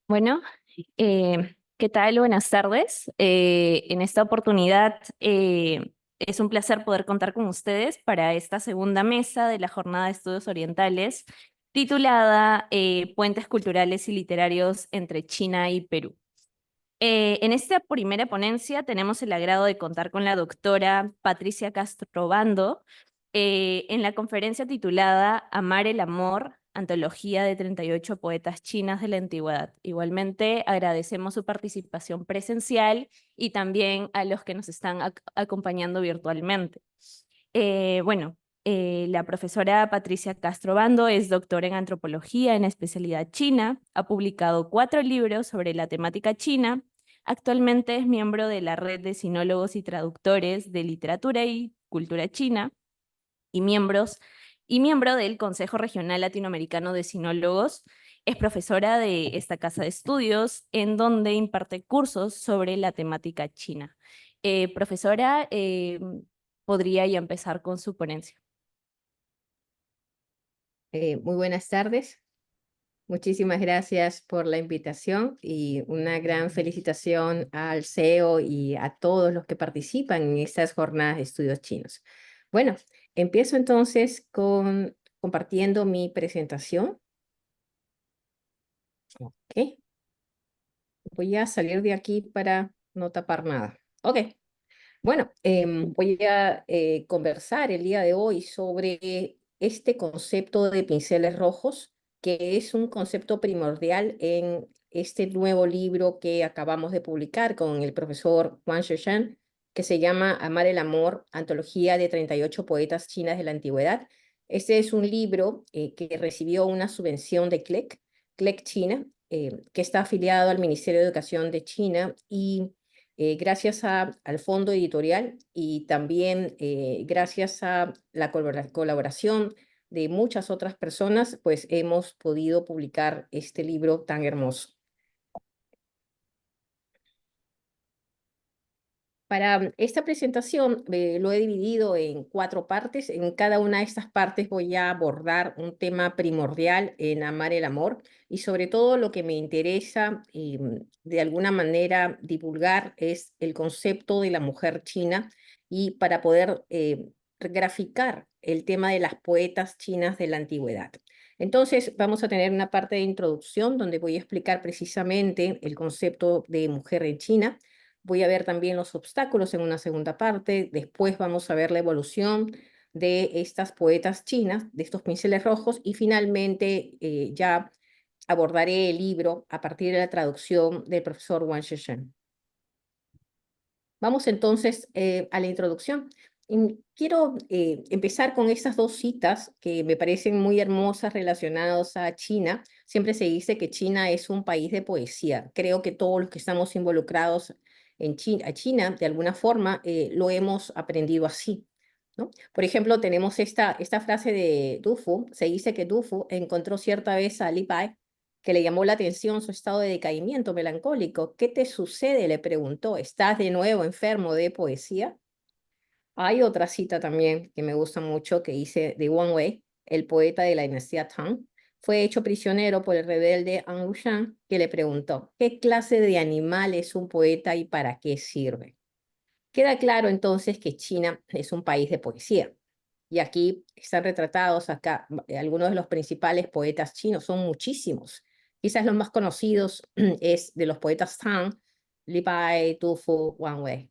Bueno, ¿qué tal? Buenas tardes. En esta oportunidad es un placer poder contar con ustedes para esta segunda mesa de la Jornada de Estudios Orientales titulada Puentes Culturales y Literarios entre China y Perú. En esta primera ponencia tenemos el agrado de contar con la doctora Patricia Castro Bando en la conferencia titulada Amar el Amor, antología de 38 poetas chinas de la antigüedad. Igualmente agradecemos su participación presencial y también a los que nos están acompañando virtualmente. La profesora Patricia Castro Bando es doctora en antropología en especialidad china, ha publicado 4 libros sobre la temática china. Actualmente es miembro de la red de sinólogos y traductores de literatura y cultura china y miembro del Consejo Regional Latinoamericano de Sinólogos. Es profesora de esta casa de estudios en donde imparte cursos sobre la temática china. Profesora, podría ya empezar con su ponencia. Muy buenas tardes. Muchísimas gracias por la invitación y una gran felicitación al CEO y a todos los que participan en estas jornadas de estudios chinos. Bueno, empiezo entonces compartiendo mi presentación. Ok. Voy a salir de aquí para no tapar nada. Ok. Bueno, voy a conversar el día de hoy sobre este concepto de pinceles rojos, que es un concepto primordial en este nuevo libro que acabamos de publicar con el profesor Wang Sheshan, que se llama Amar el Amor, antología de 38 poetas chinas de la antigüedad. Este es un libro que recibió una subvención de CLEC China, que está afiliado al Ministerio de Educación de China y gracias al fondo editorial y también gracias a la colaboración de muchas otras personas, pues hemos podido publicar este libro tan hermoso. Para esta presentación lo he dividido en 4 partes. En cada una de estas partes voy a abordar un tema primordial en Amar el Amor y sobre todo lo que me interesa de alguna manera divulgar es el concepto de la mujer china y para poder graficar el tema de las poetas chinas de la antigüedad. Entonces vamos a tener una parte de introducción donde voy a explicar precisamente el concepto de mujer en China. Voy a ver también los obstáculos en una segunda parte. Después vamos a ver la evolución de estas poetas chinas, de estos pinceles rojos. Y finalmente ya abordaré el libro a partir de la traducción del profesor Wang Sheshan. Vamos entonces a la introducción. Quiero empezar con estas 2 citas que me parecen muy hermosas relacionadas a China. Siempre se dice que China es un país de poesía. Creo que todos los que estamos involucrados en China, de alguna forma, lo hemos aprendido así, ¿no? Por ejemplo, tenemos esta frase de Du Fu. Se dice que Du Fu encontró cierta vez a Li Bai, que le llamó la atención su estado de decaimiento melancólico. ¿Qué te sucede?, le preguntó. ¿Estás de nuevo enfermo de poesía? Hay otra cita también que me gusta mucho que dice de Wang Wei, el poeta de la dinastía Tang. Fue hecho prisionero por el rebelde An Lushan, que le preguntó, ¿qué clase de animal es un poeta y para qué sirve? Queda claro entonces que China es un país de poesía. Y aquí están retratados acá algunos de los principales poetas chinos, son muchísimos. Quizás los más conocidos es de los poetas Tang, Li Bai, Tu Fu, Wang Wei.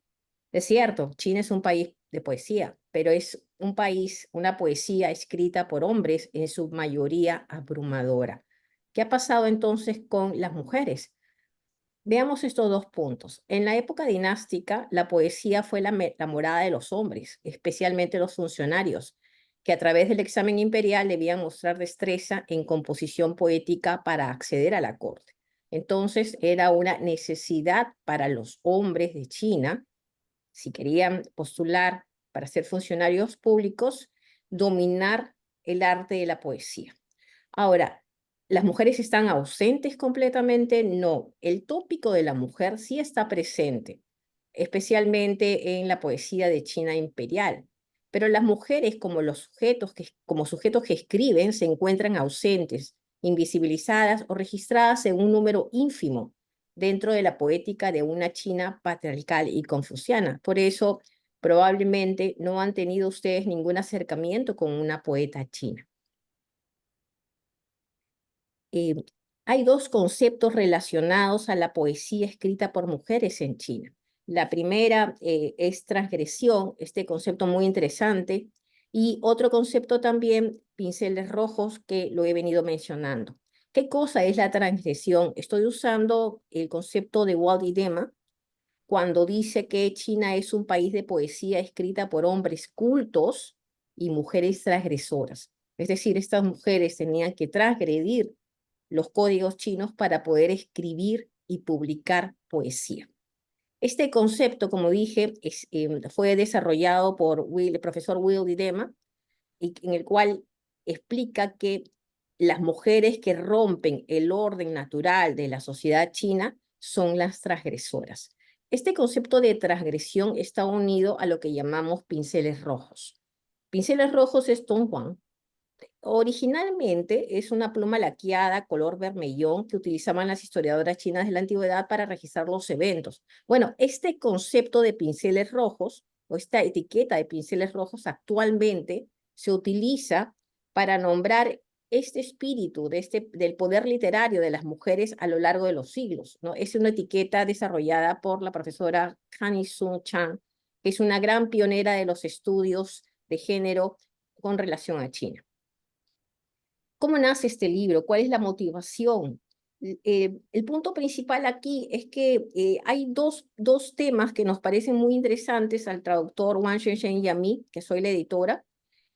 Es cierto, China es un país de poesía, pero es un país, una poesía escrita por hombres en su mayoría abrumadora. ¿Qué ha pasado entonces con las mujeres? Veamos estos 2 puntos. En la época dinástica, la poesía fue la morada de los hombres, especialmente los funcionarios, que a través del examen imperial debían mostrar destreza en composición poética para acceder a la corte. Entonces, era una necesidad para los hombres de China, si querían postular para ser funcionarios públicos, dominar el arte de la poesía. Ahora, ¿las mujeres están ausentes completamente? No, el tópico de la mujer sí está presente, especialmente en la poesía de China imperial. Pero las mujeres, como sujetos que escriben, se encuentran ausentes, invisibilizadas o registradas en un número ínfimo dentro de la poética de una China patriarcal y confuciana. Por eso, probablemente no han tenido ustedes ningún acercamiento con una poeta china. Eh, Hay dos conceptos relacionados a la poesía escrita por mujeres en China. La primera es transgresión, este concepto muy interesante, y otro concepto también, pinceles rojos, que lo he venido mencionando. ¿Qué cosa es la transgresión? Estoy usando el concepto de Walt Idema cuando dice que China es un país de poesía escrita por hombres cultos y mujeres transgresoras. Es decir, estas mujeres tenían que transgredir los códigos chinos para poder escribir y publicar poesía. Este concepto, como dije, fue desarrollado por el profesor Will Didema, en el cual explica que las mujeres que rompen el orden natural de la sociedad china son las transgresoras. Este concepto de transgresión está unido a lo que llamamos pinceles rojos. Pinceles rojos es Tonghuang. Originalmente es una pluma laqueada color vermellón que utilizaban las historiadoras chinas de la antigüedad para registrar los eventos. Bueno, este concepto de pinceles rojos o esta etiqueta de pinceles rojos actualmente se utiliza para nombrar este espíritu del poder literario de las mujeres a lo largo de los siglos, ¿no? Es una etiqueta desarrollada por la profesora Hanny Sun Chan, que es una gran pionera de los estudios de género con relación a China. ¿Cómo nace este libro? ¿Cuál es la motivación? El punto principal aquí es que hay dos temas que nos parecen muy interesantes al traductor Wang Shenshen y a mí, que soy la editora,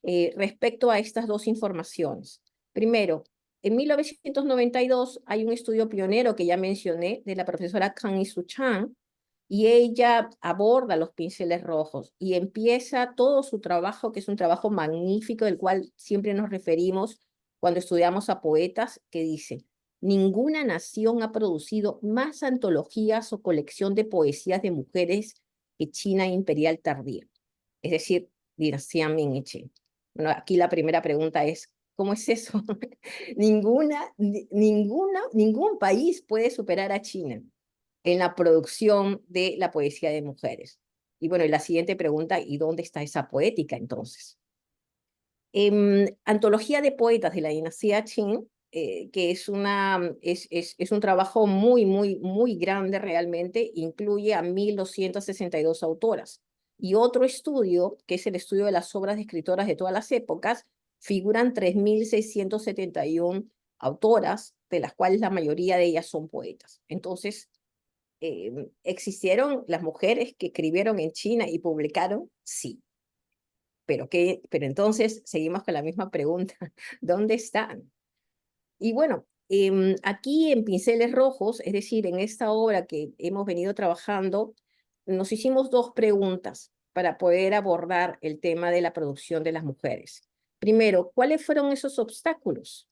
respecto a estas dos informaciones. Primero, en 1992 hay un estudio pionero que ya mencioné de la profesora Kang Isu Chan, y ella aborda los pinceles rojos y empieza todo su trabajo, que es un trabajo magnífico, del cual siempre nos referimos cuando estudiamos a poetas, que dice: ninguna nación ha producido más antologías o colección de poesías de mujeres que China imperial tardía, es decir, dinastía Ming y Qing. Bueno, aquí la primera pregunta es, ¿cómo es eso? Ningún país puede superar a China en la producción de la poesía de mujeres. Y bueno, y la siguiente pregunta, ¿y dónde está esa poética entonces? Antología de poetas de la dinastía Qing, que es un trabajo muy grande realmente, incluye a 1262 autoras. Y otro estudio, que es el estudio de las obras de escritoras de todas las épocas, figuran 3671 autoras, de las cuales la mayoría de ellas son poetas. Entonces, ¿existieron las mujeres que escribieron en China y publicaron? Sí. Pero entonces seguimos con la misma pregunta, ¿dónde están? Y bueno, aquí en Pinceles Rojos, es decir, en esta obra que hemos venido trabajando, nos hicimos dos preguntas para poder abordar el tema de la producción de las mujeres. Primero, ¿cuáles fueron esos obstáculos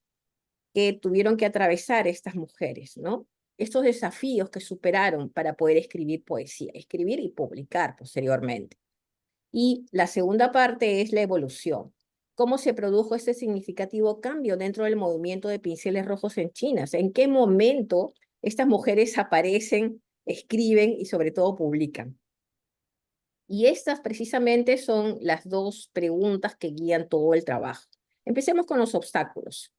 que tuvieron que atravesar estas mujeres, ¿no? Estos desafíos que superaron para poder escribir poesía, escribir y publicar posteriormente. Y la segunda parte es la evolución. ¿Cómo se produjo este significativo cambio dentro del movimiento de pinceles rojos en China? O sea, ¿en qué momento estas mujeres aparecen, escriben y sobre todo publican? Y estas precisamente son las dos preguntas que guían todo el trabajo. Empecemos con los obstáculos.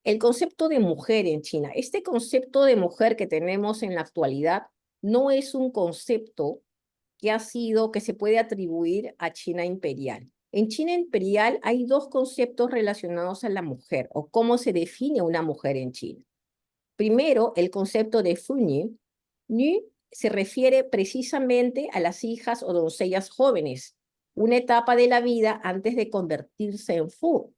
El concepto de mujer en China. Este concepto de mujer que tenemos en la actualidad no es un concepto que se puede atribuir a China imperial. En China imperial hay dos conceptos relacionados a la mujer o cómo se define una mujer en China. Primero, el concepto de Fu Nü se refiere precisamente a las hijas o doncellas jóvenes, una etapa de la vida antes de convertirse en Fu,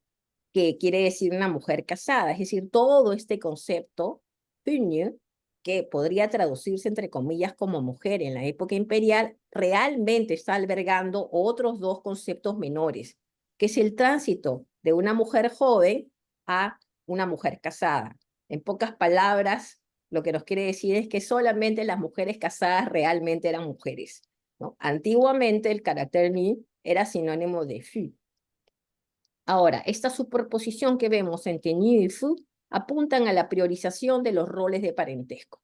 que quiere decir una mujer casada. Es decir, todo este concepto, Fu que podría traducirse entre comillas como mujer en la época imperial, realmente está albergando otros dos conceptos menores, que es el tránsito de una mujer joven a una mujer casada. En pocas palabras, lo que nos quiere decir es que solamente las mujeres casadas realmente eran mujeres. ¿no? Antiguamente el carácter ni era sinónimo de fu. Ahora, esta superposición que vemos entre ni y fu apuntan a la priorización de los roles de parentesco.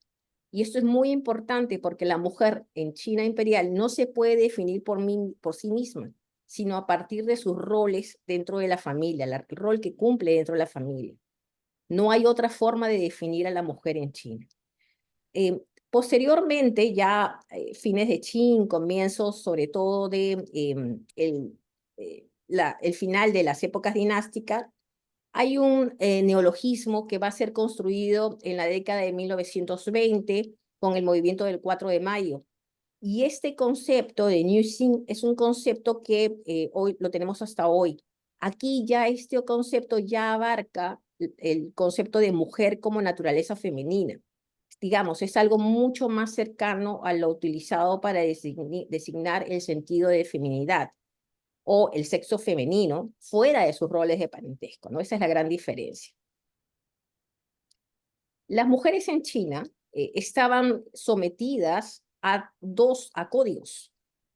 Y esto es muy importante porque la mujer en China imperial no se puede definir por sí misma, sino a partir de sus roles dentro de la familia, el rol que cumple dentro de la familia. No hay otra forma de definir a la mujer en China. Posteriormente, ya fines de Qing, comienzos sobre todo de el final de las épocas dinásticas, hay un neologismo que va a ser construido en la década de 1920 con el movimiento del 4 de mayo. Y este concepto de New Xin es un concepto que hoy lo tenemos hasta hoy. Aquí ya este concepto ya abarca el concepto de mujer como naturaleza femenina. Digamos, es algo mucho más cercano a lo utilizado para designar el sentido de feminidad o el sexo femenino fuera de sus roles de parentesco, ¿no? Esa es la gran diferencia. Las mujeres en China estaban sometidas a códigos.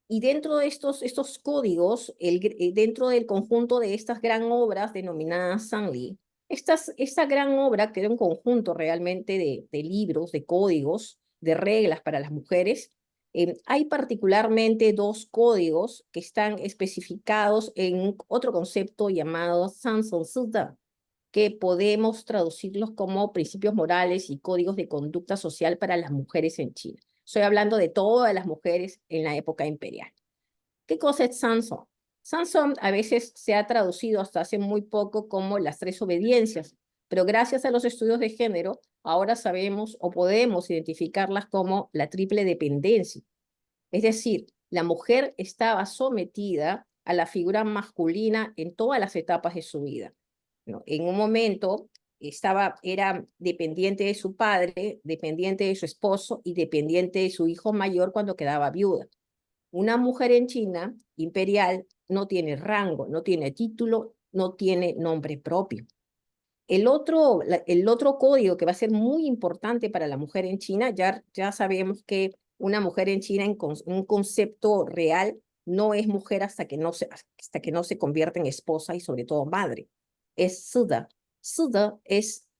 Y dentro de estos códigos, dentro del conjunto de estas gran obras denominadas Sanli, esta gran obra, que era un conjunto realmente de libros, de códigos, de reglas para las mujeres, hay particularmente dos códigos que están especificados en otro concepto llamado Sanson Sutta, que podemos traducirlos como principios morales y códigos de conducta social para las mujeres en China. Estoy hablando de todas las mujeres en la época imperial. ¿Qué cosa es Sanson? Sanson a veces se ha traducido hasta hace muy poco como las 3 obediencias, pero gracias a los estudios de género, ahora sabemos o podemos identificarlas como la triple dependencia. Es decir, la mujer estaba sometida a la figura masculina en todas las etapas de su vida, ¿no? En un momento era dependiente de su padre, dependiente de su esposo y dependiente de su hijo mayor cuando quedaba viuda. Una mujer en China imperial no tiene rango, no tiene título, no tiene nombre propio. El otro código que va a ser muy importante para la mujer en China, ya sabemos que una mujer en China en un concepto real no es mujer hasta que no se convierte en esposa y sobre todo madre. Es Suda. Suda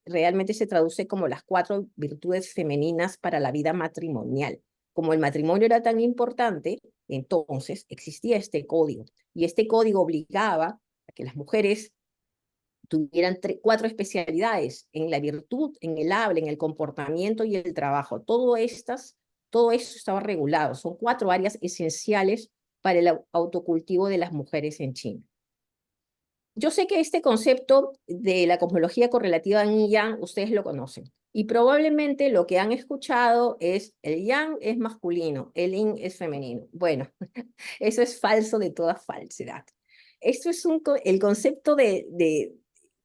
realmente se traduce como las 4 virtudes femeninas para la vida matrimonial. Como el matrimonio era tan importante, entonces existía este código. Y este código obligaba a que las mujeres tuvieran 4 especialidades en la virtud, en el habla, en el comportamiento y el trabajo. Todo eso estaba regulado. Son 4 áreas esenciales para el autocultivo de las mujeres en China. Yo sé que este concepto de la cosmología correlativa en Yang ustedes lo conocen. Y probablemente lo que han escuchado es el Yang es masculino, el Yin es femenino. Bueno, eso es falso de toda falsedad. Esto es el concepto de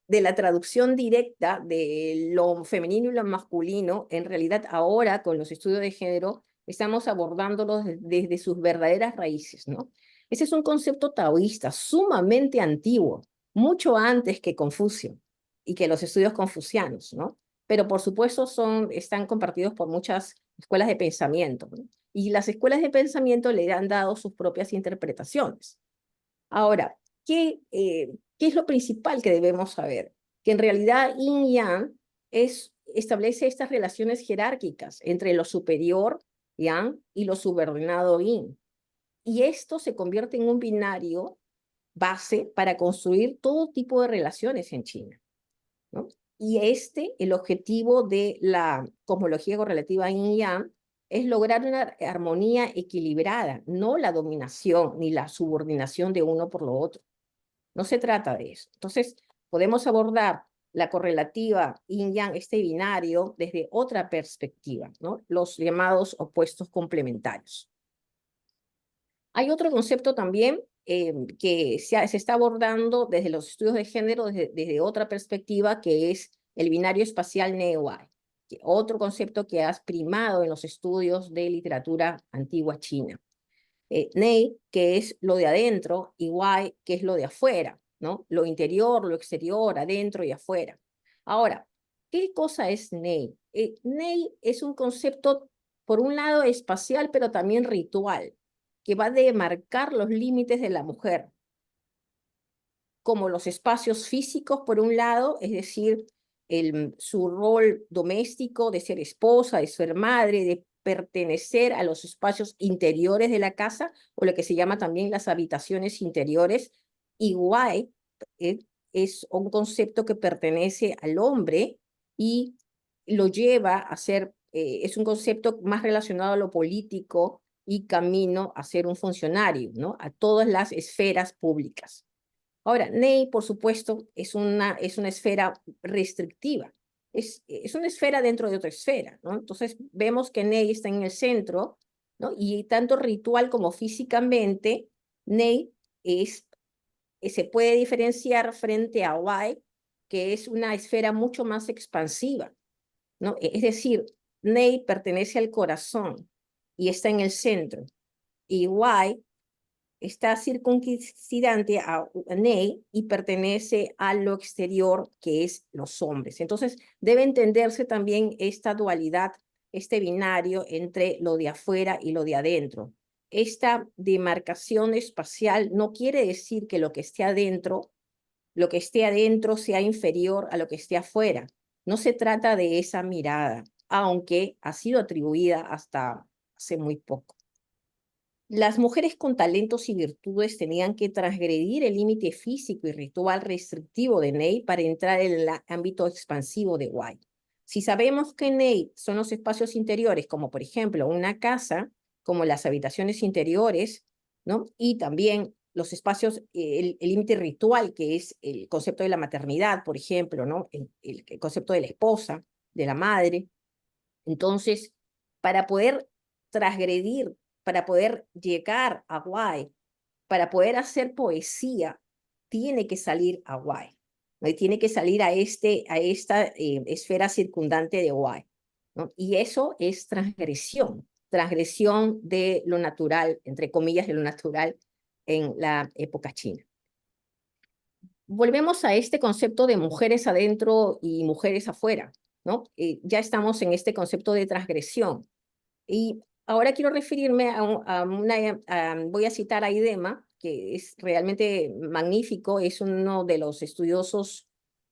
la traducción directa de lo femenino y lo masculino. En realidad ahora con los estudios de género estamos abordándolos desde sus verdaderas raíces, ¿no? Ese es un concepto taoísta sumamente antiguo, mucho antes que Confucio y que los estudios confucianos, ¿no? Pero por supuesto están compartidos por muchas escuelas de pensamiento, ¿no? Y las escuelas de pensamiento le han dado sus propias interpretaciones. Ahora, ¿qué es lo principal que debemos saber? Que en realidad Yin Yang establece estas relaciones jerárquicas entre lo superior, Yang, y lo subordinado, Yin. Y esto se convierte en un binario base para construir todo tipo de relaciones en China, ¿no? Y el objetivo de la cosmología correlativa Yin-Yang es lograr una armonía equilibrada, no la dominación ni la subordinación de uno por lo otro. No se trata de eso. Entonces, podemos abordar la correlativa Yin-Yang, este binario, desde otra perspectiva, ¿no? Los llamados opuestos complementarios. Hay otro concepto también que se está abordando desde los estudios de género, desde otra perspectiva, que es el binario espacial Neo-Wai, otro concepto que ha primado en los estudios de literatura antigua china. Nei, que es lo de adentro, y Wai, que es lo de afuera, ¿no? Lo interior, lo exterior, adentro y afuera. Ahora, ¿qué cosa es Nei? Nei es un concepto, por un lado, espacial, pero también ritual. que va a demarcar los límites de la mujer, como los espacios físicos, por un lado, es decir, su rol doméstico de ser esposa, de ser madre, de pertenecer a los espacios interiores de la casa, o lo que se llama también las habitaciones interiores. Igual, es un concepto que pertenece al hombre y lo lleva a ser, es un concepto más relacionado a lo político y camino a ser un funcionario, ¿no? A todas las esferas públicas. Ahora, Ney, por supuesto, es una esfera restrictiva. Es una esfera dentro de otra esfera, ¿no? Entonces, vemos que Ney está en el centro, ¿no? Y tanto ritual como físicamente, Ney se puede diferenciar frente a Wai, que es una esfera mucho más expansiva, ¿no? Es decir, Ney pertenece al corazón y está en el centro. Y Wai está circuncidante a Ney y pertenece a lo exterior, que es los hombres. Entonces, debe entenderse también esta dualidad, este binario entre lo de afuera y lo de adentro. Esta demarcación espacial no quiere decir que lo que esté adentro sea inferior a lo que esté afuera. No se trata de esa mirada, aunque ha sido atribuida hasta hace muy poco. Las mujeres con talentos y virtudes tenían que transgredir el límite físico y ritual restrictivo de Ney para entrar en el ámbito expansivo de Wai. Si sabemos que Ney son los espacios interiores, como por ejemplo una casa, como las habitaciones interiores, ¿no? Y también los espacios, el límite ritual, que es el concepto de la maternidad, por ejemplo, ¿no? El concepto de la esposa, de la madre. Entonces, para poder transgredir, para poder llegar a Wai, para poder hacer poesía, tiene que salir a Wai, ¿no? Y tiene que salir a esta esfera circundante de Wai, ¿no? Y eso es transgresión de lo natural, entre comillas, de lo natural en la época china. Volvemos a este concepto de mujeres adentro y mujeres afuera, ¿no? Ya estamos en este concepto de transgresión. Y ahora quiero referirme voy a citar a Idema, que es realmente magnífico, es uno de los estudiosos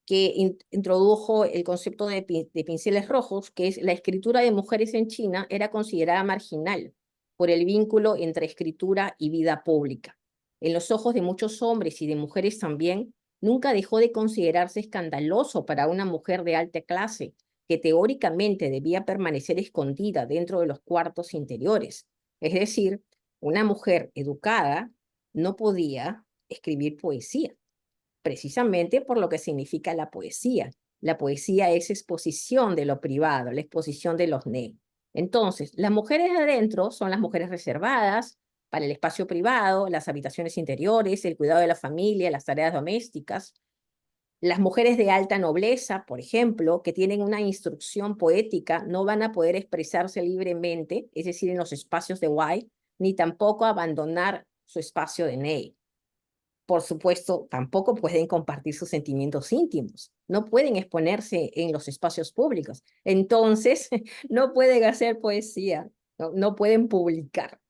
que introdujo el concepto de pinceles rojos, que es la escritura de mujeres en China era considerada marginal por el vínculo entre escritura y vida pública. En los ojos de muchos hombres y de mujeres también, nunca dejó de considerarse escandaloso para una mujer de alta clase que teóricamente debía permanecer escondida dentro de los cuartos interiores. Es decir, una mujer educada no podía escribir poesía, precisamente por lo que significa la poesía. La poesía es exposición de lo privado, la exposición de los ne. Entonces, las mujeres de adentro son las mujeres reservadas para el espacio privado, las habitaciones interiores, el cuidado de la familia, las tareas domésticas. Las mujeres de alta nobleza, por ejemplo, que tienen una instrucción poética, no van a poder expresarse libremente, es decir, en los espacios de Wai, ni tampoco abandonar su espacio de Nei. Por supuesto, tampoco pueden compartir sus sentimientos íntimos, no pueden exponerse en los espacios públicos. Entonces, no pueden hacer poesía, no pueden publicar.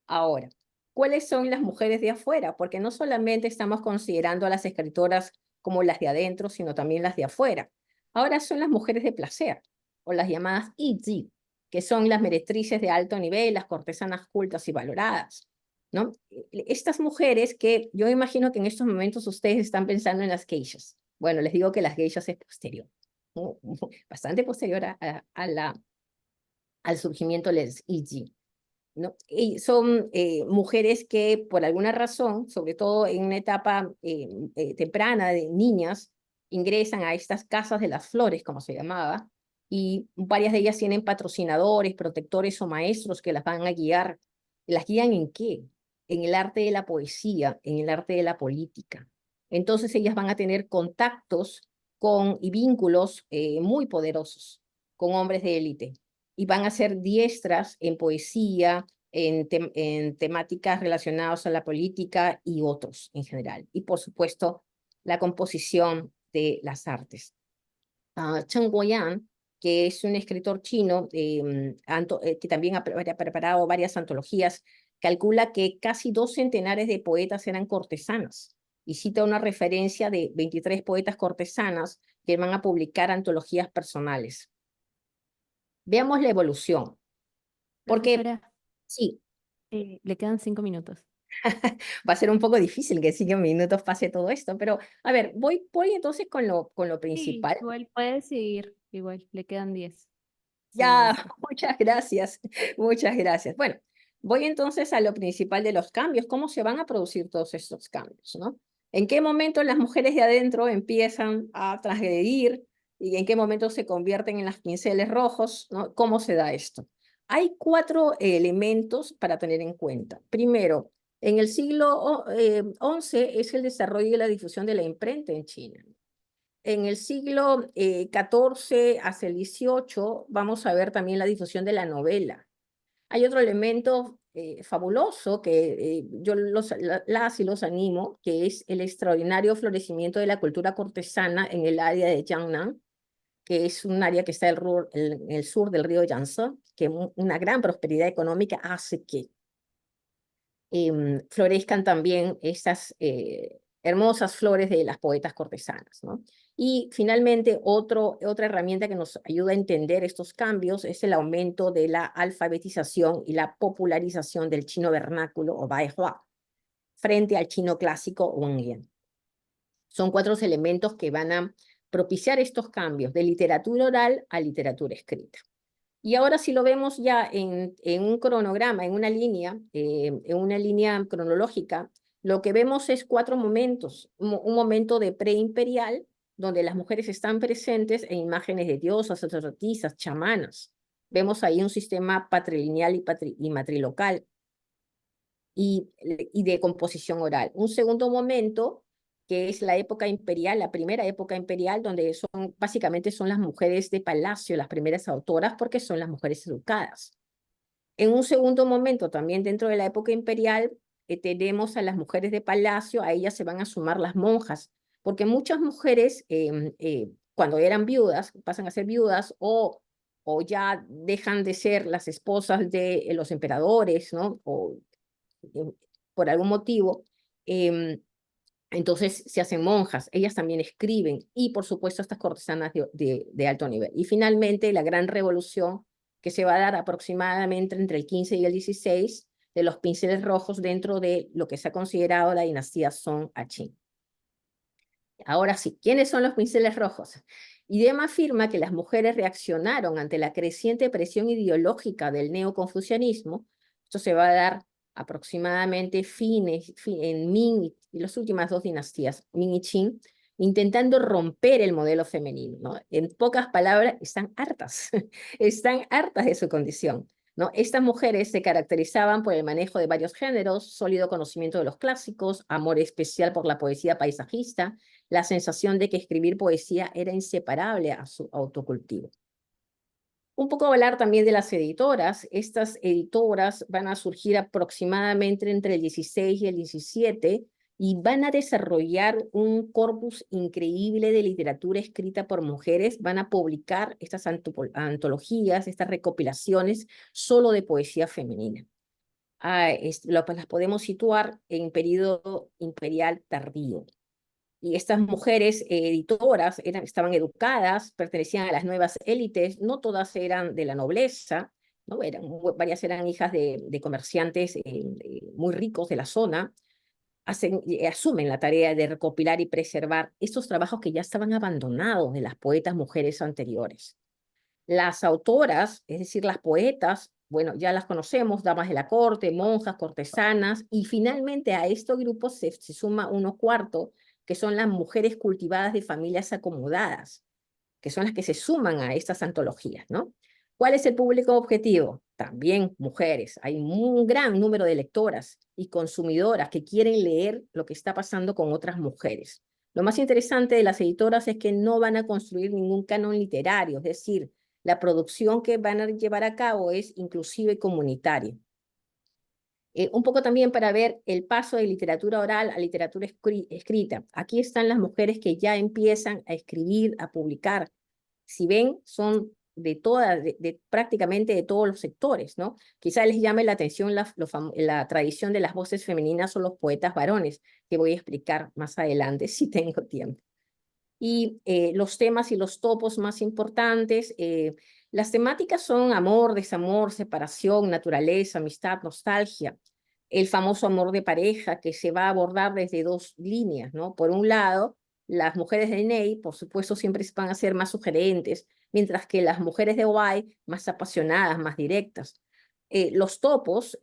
Ahora, ¿cuáles son las mujeres de afuera? Porque no solamente estamos considerando a las escritoras como las de adentro, sino también las de afuera. Ahora son las mujeres de placer, o las llamadas Yi, que son las meretrices de alto nivel, las cortesanas cultas y valoradas, ¿no? Estas mujeres que yo imagino que en estos momentos ustedes están pensando en las geishas. Bueno, les digo que las geishas es posterior, ¿no? Bastante posterior al surgimiento de las Yi. ¿No? Y son mujeres que por alguna razón, sobre todo en una etapa temprana de niñas, ingresan a estas casas de las flores, como se llamaba, y varias de ellas tienen patrocinadores, protectores o maestros que las van a guiar. ¿Las guían en qué? En el arte de la poesía, en el arte de la política. Entonces ellas van a tener contactos y vínculos muy poderosos con hombres de élite y van a ser diestras en poesía, en temáticas relacionadas a la política y otros en general. Y por supuesto, la composición de las artes. Chen Guoyan, que es un escritor chino que también ha preparado varias antologías calcula que casi 2 centenares de poetas eran cortesanas y cita una referencia de 23 poetas cortesanas que van a publicar antologías personales. Veamos la evolución, porque Profesora, sí, le quedan 5 minutos. va a ser un poco difícil que en 5 minutos pase todo esto, pero a ver, voy entonces con lo Sí, principal. igual puede seguir, igual, le quedan 10 Ya, segundos. muchas gracias, muchas gracias. Bueno, voy entonces a lo principal de los cambios, cómo se van a producir todos estos cambios, ¿no? ¿En qué momento las mujeres de adentro empiezan a transgredir y en qué momento se convierten en las pinceles rojos, ¿no? ¿Cómo se da esto? Hay 4 elementos para tener en cuenta. Primero, en el siglo XI es el desarrollo y la difusión de la imprenta en China. En el siglo XIV hacia el XVIII vamos a ver también la difusión de la novela. Hay otro elemento fabuloso que yo las y los animo, que es el extraordinario florecimiento de la cultura cortesana en el área de Jiangnan, que es un área que está en el sur del río Yangtze, que una gran prosperidad económica hace que florezcan también estas hermosas flores de las poetas cortesanas, ¿no? Y finalmente, otra herramienta que nos ayuda a entender estos cambios es el aumento de la alfabetización y la popularización del chino vernáculo o Baihua frente al chino clásico Wangyan. Son 4 elementos que van a propiciar estos cambios de literatura oral a literatura escrita. Y ahora si lo vemos ya en un cronograma, en una línea cronológica, lo que vemos es 4 momentos. Un momento de preimperial, donde las mujeres están presentes en imágenes de diosas, sacerdotisas, chamanas. Vemos ahí un sistema patrilineal y matrilocal y de composición oral. Un segundo momento, que es la época imperial, la primera época imperial, donde básicamente son las mujeres de palacio, las primeras autoras, porque son las mujeres educadas. En un segundo momento, también dentro de la época imperial, tenemos a las mujeres de palacio, a ellas se van a sumar las monjas, porque muchas mujeres, cuando eran viudas, pasan a ser viudas o ya dejan de ser las esposas de los emperadores, ¿no? O por algún motivo, entonces se hacen monjas, ellas también escriben y por supuesto estas cortesanas de alto nivel. Y finalmente la gran revolución que se va a dar aproximadamente entre el 15 y el 16 de los pinceles rojos dentro de lo que se ha considerado la dinastía Song a Qing. Ahora sí, ¿quiénes son los pinceles rojos? Idema afirma que las mujeres reaccionaron ante la creciente presión ideológica del neoconfucianismo. Esto se va a dar aproximadamente en Ming y las últimas 2 dinastías, Ming y Qing, intentando romper el modelo femenino, ¿no? En pocas palabras, están hartas, están hartas de su condición, ¿no? Estas mujeres se caracterizaban por el manejo de varios géneros, sólido conocimiento de los clásicos, amor especial por la poesía paisajista, la sensación de que escribir poesía era inseparable a su autocultivo. Un poco hablar también de las editoras. Estas editoras van a surgir aproximadamente entre el 16 y el 17 y van a desarrollar un corpus increíble de literatura escrita por mujeres. Van a publicar estas antologías, estas recopilaciones solo de poesía femenina. Las podemos situar en periodo imperial tardío. Y estas mujeres editoras estaban educadas, pertenecían a las nuevas élites, no todas eran de la nobleza, ¿no? Varias eran hijas de comerciantes muy ricos de la zona, asumen la tarea de recopilar y preservar estos trabajos que ya estaban abandonados de las poetas mujeres anteriores. Las autoras, es decir, las poetas, bueno, ya las conocemos, damas de la corte, monjas, cortesanas, y finalmente a estos grupos se suma uno cuarto, que son las mujeres cultivadas de familias acomodadas, que son las que se suman a estas antologías, ¿no? ¿Cuál es el público objetivo? También mujeres. Hay un gran número de lectoras y consumidoras que quieren leer lo que está pasando con otras mujeres. Lo más interesante de las editoras es que no van a construir ningún canon literario, es decir, la producción que van a llevar a cabo es inclusive comunitaria. Un poco también para ver el paso de literatura oral a literatura escrita. Aquí están las mujeres que ya empiezan a escribir, a publicar. Si ven, son de prácticamente de todos los sectores, ¿no? Quizá les llame la atención la tradición de las voces femeninas o los poetas varones, que voy a explicar más adelante si tengo tiempo. Y los temas y los topos más importantes, las temáticas son amor, desamor, separación, naturaleza, amistad, nostalgia. El famoso amor de pareja que se va a abordar desde dos líneas, ¿no? Por un lado, las mujeres de Ney, por supuesto, siempre van a ser más sugerentes, mientras que las mujeres de Wai, más apasionadas, más directas. Los topos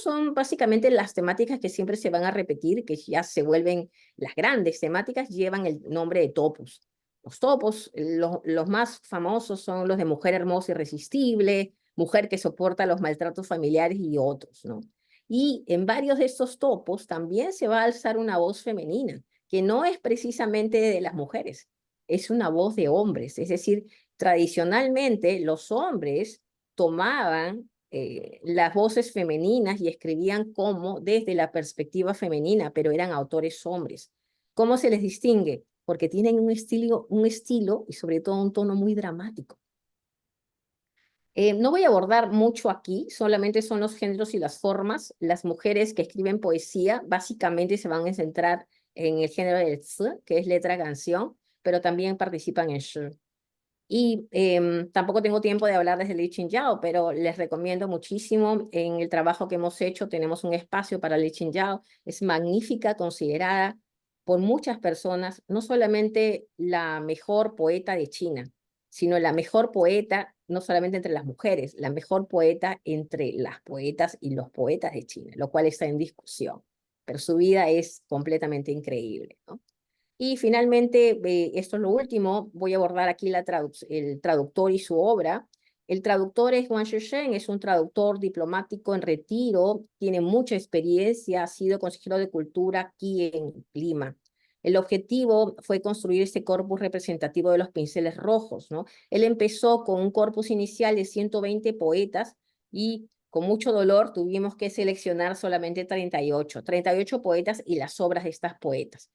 son básicamente las temáticas que siempre se van a repetir, que ya se vuelven las grandes temáticas, llevan el nombre de topos. Los topos, los más famosos son los de mujer hermosa y irresistible, mujer que soporta los maltratos familiares y otros, ¿no? Y en varios de estos topos también se va a alzar una voz femenina, que no es precisamente de las mujeres, es una voz de hombres. Es decir, tradicionalmente los hombres tomaban las voces femeninas y escribían como desde la perspectiva femenina, pero eran autores hombres. ¿Cómo se les distingue? Porque tienen un estilo y sobre todo un tono muy dramático. No voy a abordar mucho aquí, solamente son los géneros y las formas. Las mujeres que escriben poesía básicamente se van a centrar en el género del zi, que es letra-canción, pero también participan en shi. Y tampoco tengo tiempo de hablar desde Li Qingyao, pero les recomiendo muchísimo. En el trabajo que hemos hecho tenemos un espacio para Li Qingyao. Es magnífica, considerada por muchas personas, no solamente la mejor poeta de China, sino la mejor poeta, no solamente entre las mujeres, la mejor poeta entre las poetas y los poetas de China, lo cual está en discusión. Pero su vida es completamente increíble, ¿no? Y finalmente, esto es lo último, voy a abordar aquí el traductor y su obra. El traductor es Wang Sheshen, es un traductor diplomático en retiro, tiene mucha experiencia, ha sido consejero de cultura aquí en Lima. El objetivo fue construir este corpus representativo de los pinceles rojos, ¿no? Él empezó con un corpus inicial de 120 poetas y con mucho dolor tuvimos que seleccionar solamente 38 poetas y las obras de estas poetas.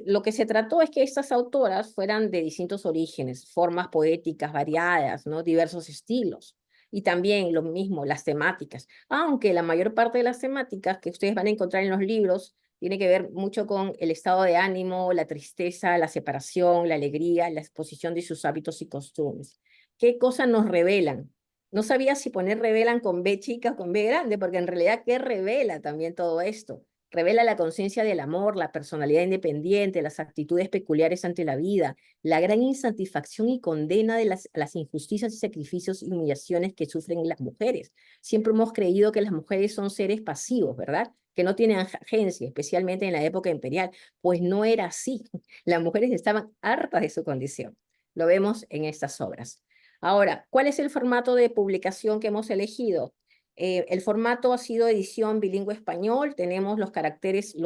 Lo que se trató es que estas autoras fueran de distintos orígenes, formas poéticas variadas, ¿no? Diversos estilos. Y también lo mismo, las temáticas. Aunque la mayor parte de las temáticas que ustedes van a encontrar en los libros tiene que ver mucho con el estado de ánimo, la tristeza, la separación, la alegría, la exposición de sus hábitos y costumbres. ¿Qué cosas nos revelan? No sabía si poner revelan con B chica o con B grande, porque en realidad, ¿qué revela también todo esto? Revela la conciencia del amor, la personalidad independiente, las actitudes peculiares ante la vida, la gran insatisfacción y condena de las injusticias y sacrificios y humillaciones que sufren las mujeres. Siempre hemos creído que las mujeres son seres pasivos, ¿verdad? Que no tienen agencia, especialmente en la época imperial. Pues no era así. Las mujeres estaban hartas de su condición. Lo vemos en estas obras. Ahora, ¿cuál es el formato de publicación que hemos elegido? El formato ha sido edición bilingüe español, tenemos los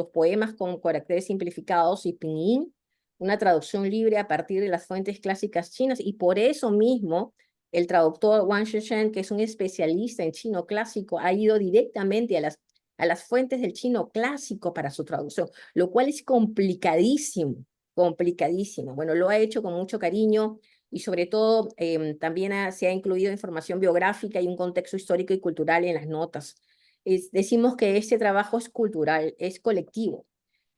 poemas con caracteres simplificados y pinyin, una traducción libre a partir de las fuentes clásicas chinas, y por eso mismo el traductor Wang Sheshen, que es un especialista en chino clásico, ha ido directamente a las fuentes del chino clásico para su traducción, lo cual es complicadísimo, complicadísimo. Bueno, lo ha hecho con mucho cariño, y sobre todo también se ha incluido información biográfica y un contexto histórico y cultural en las notas. Decimos que este trabajo es cultural, es colectivo.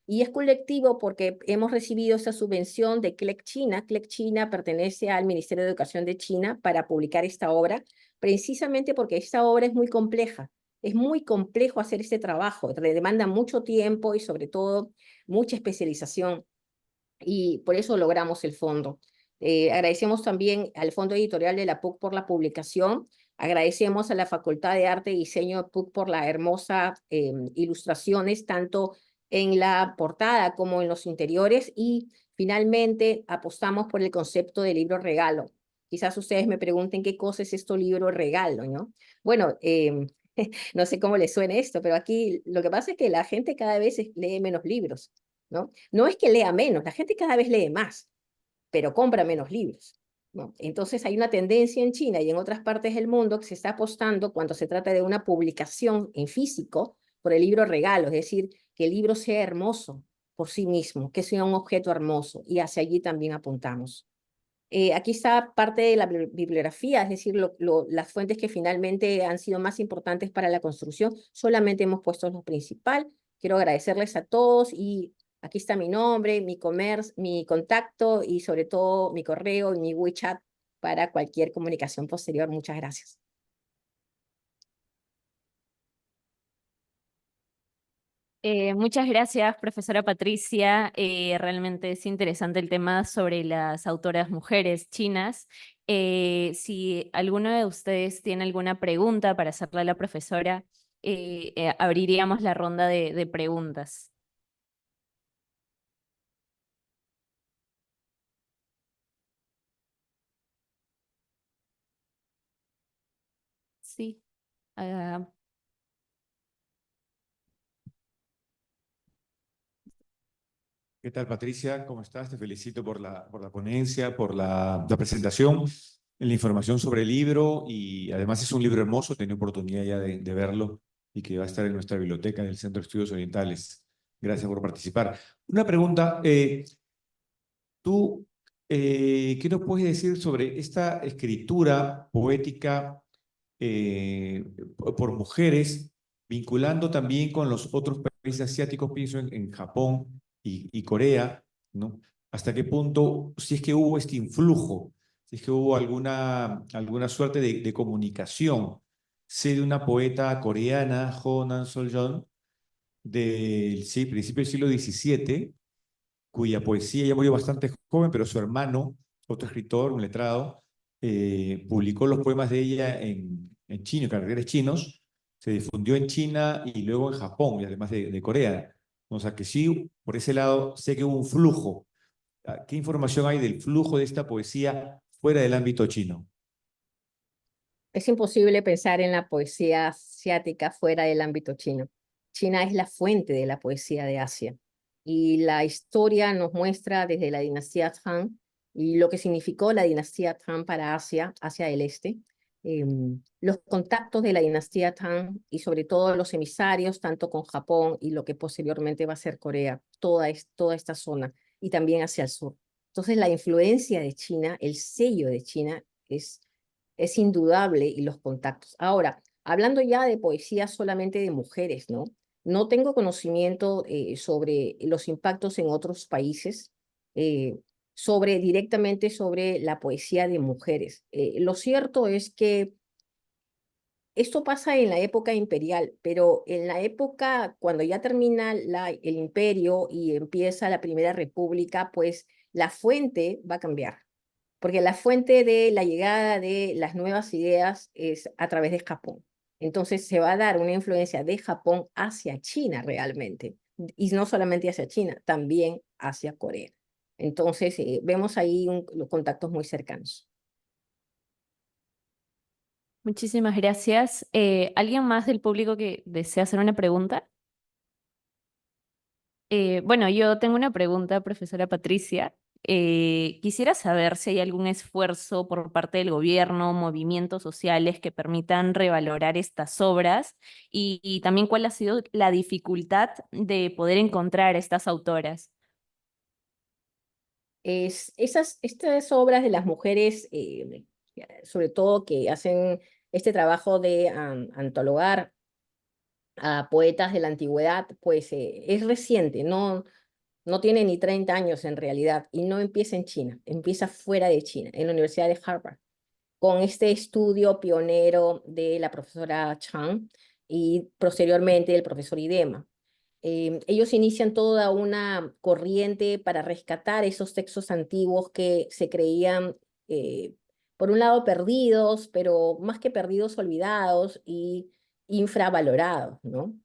Y es colectivo porque hemos recibido esa subvención de CLEC China. CLEC China pertenece al Ministerio de Educación de China para publicar esta obra, precisamente porque esta obra es muy compleja. Es muy complejo hacer este trabajo, demanda mucho tiempo y sobre todo mucha especialización. Y por eso logramos el fondo. Agradecemos también al Fondo Editorial de la PUC por la publicación. Agradecemos a la Facultad de Arte y Diseño de PUC por las hermosas ilustraciones, tanto en la portada como en los interiores. Y finalmente apostamos por el concepto de libro regalo. Quizás ustedes me pregunten qué cosa es esto libro regalo, ¿no? Bueno, no sé cómo les suena esto, pero aquí lo que pasa es que la gente cada vez lee menos libros, ¿no? No es que lea menos, la gente cada vez lee más, pero compra menos libros, ¿no? Entonces hay una tendencia en China y en otras partes del mundo que se está apostando cuando se trata de una publicación en físico por el libro regalo, es decir, que el libro sea hermoso por sí mismo, que sea un objeto hermoso, y hacia allí también apuntamos. Aquí está parte de la bibliografía, es decir, las fuentes que finalmente han sido más importantes para la construcción. Solamente hemos puesto lo principal. Quiero agradecerles a todos y aquí está mi nombre, mi contacto y sobre todo mi correo y mi WeChat para cualquier comunicación posterior. Muchas gracias. Muchas gracias, profesora Patricia. Realmente es interesante el tema sobre las autoras mujeres chinas. Si alguno de ustedes tiene alguna pregunta para hacerle a la profesora, abriríamos la ronda de preguntas. Sí. ah, ¿Qué tal, Patricia? ¿Cómo estás? Te felicito por la ponencia, por la presentación, la información sobre el libro y además es un libro hermoso, tengo oportunidad ya de verlo y que va a estar en nuestra biblioteca en el Centro de Estudios Orientales. Gracias por participar. Una pregunta, tú, ¿qué nos puedes decir sobre esta escritura poética eh, por mujeres, vinculando también con los otros países asiáticos, pienso en Japón y Corea, ¿no? ¿Hasta qué punto, si es que hubo este influjo, si es que hubo alguna suerte de comunicación? Sé de una poeta coreana, Jo Nan Sol-yeon, del sí, principio del siglo XVII, cuya poesía ya murió bastante joven, pero su hermano, otro escritor, un letrado, publicó los poemas de ella en chino, caracteres chinos, se difundió en China y luego en Japón, y además de Corea. O sea que sí, por ese lado, sé que hubo un flujo. ¿Qué información hay del flujo de esta poesía fuera del ámbito chino? Es imposible pensar en la poesía asiática fuera del ámbito chino. China es la fuente de la poesía de Asia. Y la historia nos muestra desde la dinastía Tang y lo que significó la dinastía Tang para Asia, Asia del Este, los contactos de la dinastía Tang y sobre todo los emisarios, tanto con Japón y lo que posteriormente va a ser Corea, toda esta zona, y también hacia el sur. Entonces, la influencia de China, el sello de China es indudable y los contactos. Ahora, hablando ya de poesía solamente de mujeres, ¿no? No tengo conocimiento sobre los impactos en otros países, directamente sobre la poesía de mujeres. Lo cierto es que esto pasa en la época imperial, pero en la época cuando ya termina el imperio y empieza la Primera República, pues la fuente va a cambiar porque la fuente de la llegada de las nuevas ideas es a través de Japón. Entonces se va a dar una influencia de Japón hacia China realmente, y no solamente hacia China, también hacia Corea. Entonces vemos ahí los contactos muy cercanos. Muchísimas gracias. ¿Alguien más del público que desea hacer una pregunta? Bueno, yo tengo una pregunta, profesora Patricia. Quisiera saber si hay algún esfuerzo por parte del gobierno, movimientos sociales que permitan revalorar estas obras y también cuál ha sido la dificultad de poder encontrar estas autoras. Estas obras de las mujeres, sobre todo que hacen este trabajo de antologar a poetas de la antigüedad, pues es reciente, no tiene ni 30 años en realidad, y no empieza en China, empieza fuera de China, en la Universidad de Harvard, con este estudio pionero de la profesora Chang y posteriormente el profesor Idema. Ellos inician toda una corriente para rescatar esos textos antiguos que se creían, por un lado, perdidos, pero más que perdidos, olvidados y infravalorados, ¿no?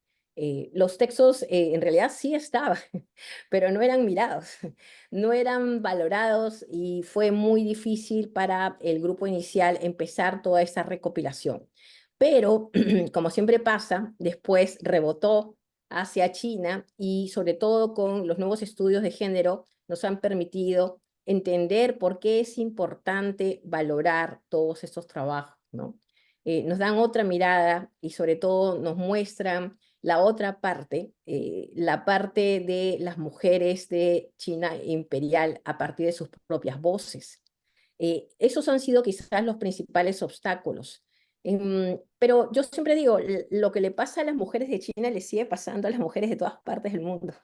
Los textos en realidad sí estaban, pero no eran mirados, no eran valorados y fue muy difícil para el grupo inicial empezar toda esta recopilación. Pero, como siempre pasa, después rebotó hacia China y sobre todo con los nuevos estudios de género nos han permitido entender por qué es importante valorar todos estos trabajos, ¿no? Nos dan otra mirada y sobre todo nos muestran la otra parte, la parte de las mujeres de China imperial a partir de sus propias voces. Esos han sido quizás los principales obstáculos. Pero yo siempre digo, lo que le pasa a las mujeres de China le sigue pasando a las mujeres de todas partes del mundo.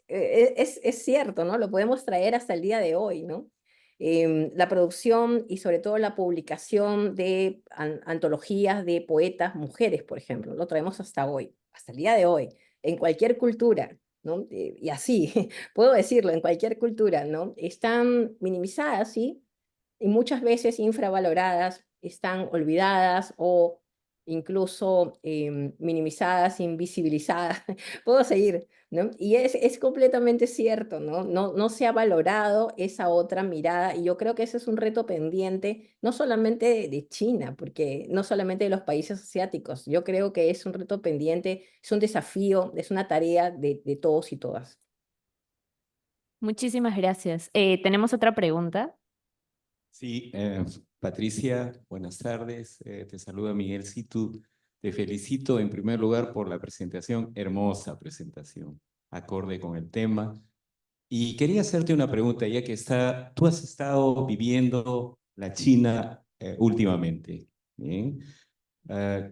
Es cierto, ¿no? Lo podemos traer hasta el día de hoy, ¿no? La producción y sobre todo la publicación de antologías de poetas mujeres, por ejemplo, lo traemos hasta hoy, hasta el día de hoy, en cualquier cultura, ¿no? Y así, puedo decirlo, en cualquier cultura, ¿no? Están minimizadas, ¿sí? Y muchas veces infravaloradas, están olvidadas o incluso minimizadas, invisibilizadas. Puedo seguir, ¿no? Y es completamente cierto, ¿no? No se ha valorado esa otra mirada y yo creo que ese es un reto pendiente, no solamente de China, porque no solamente de los países asiáticos, yo creo que es un reto pendiente, es un desafío, es una tarea de todos y todas. Muchísimas gracias. ¿Tenemos otra pregunta? Sí, Patricia, buenas tardes. Te saluda Miguel Situ. Te felicito en primer lugar por la presentación, hermosa presentación, acorde con el tema. Y quería hacerte una pregunta, ya que tú has estado viviendo la China últimamente, ¿bien?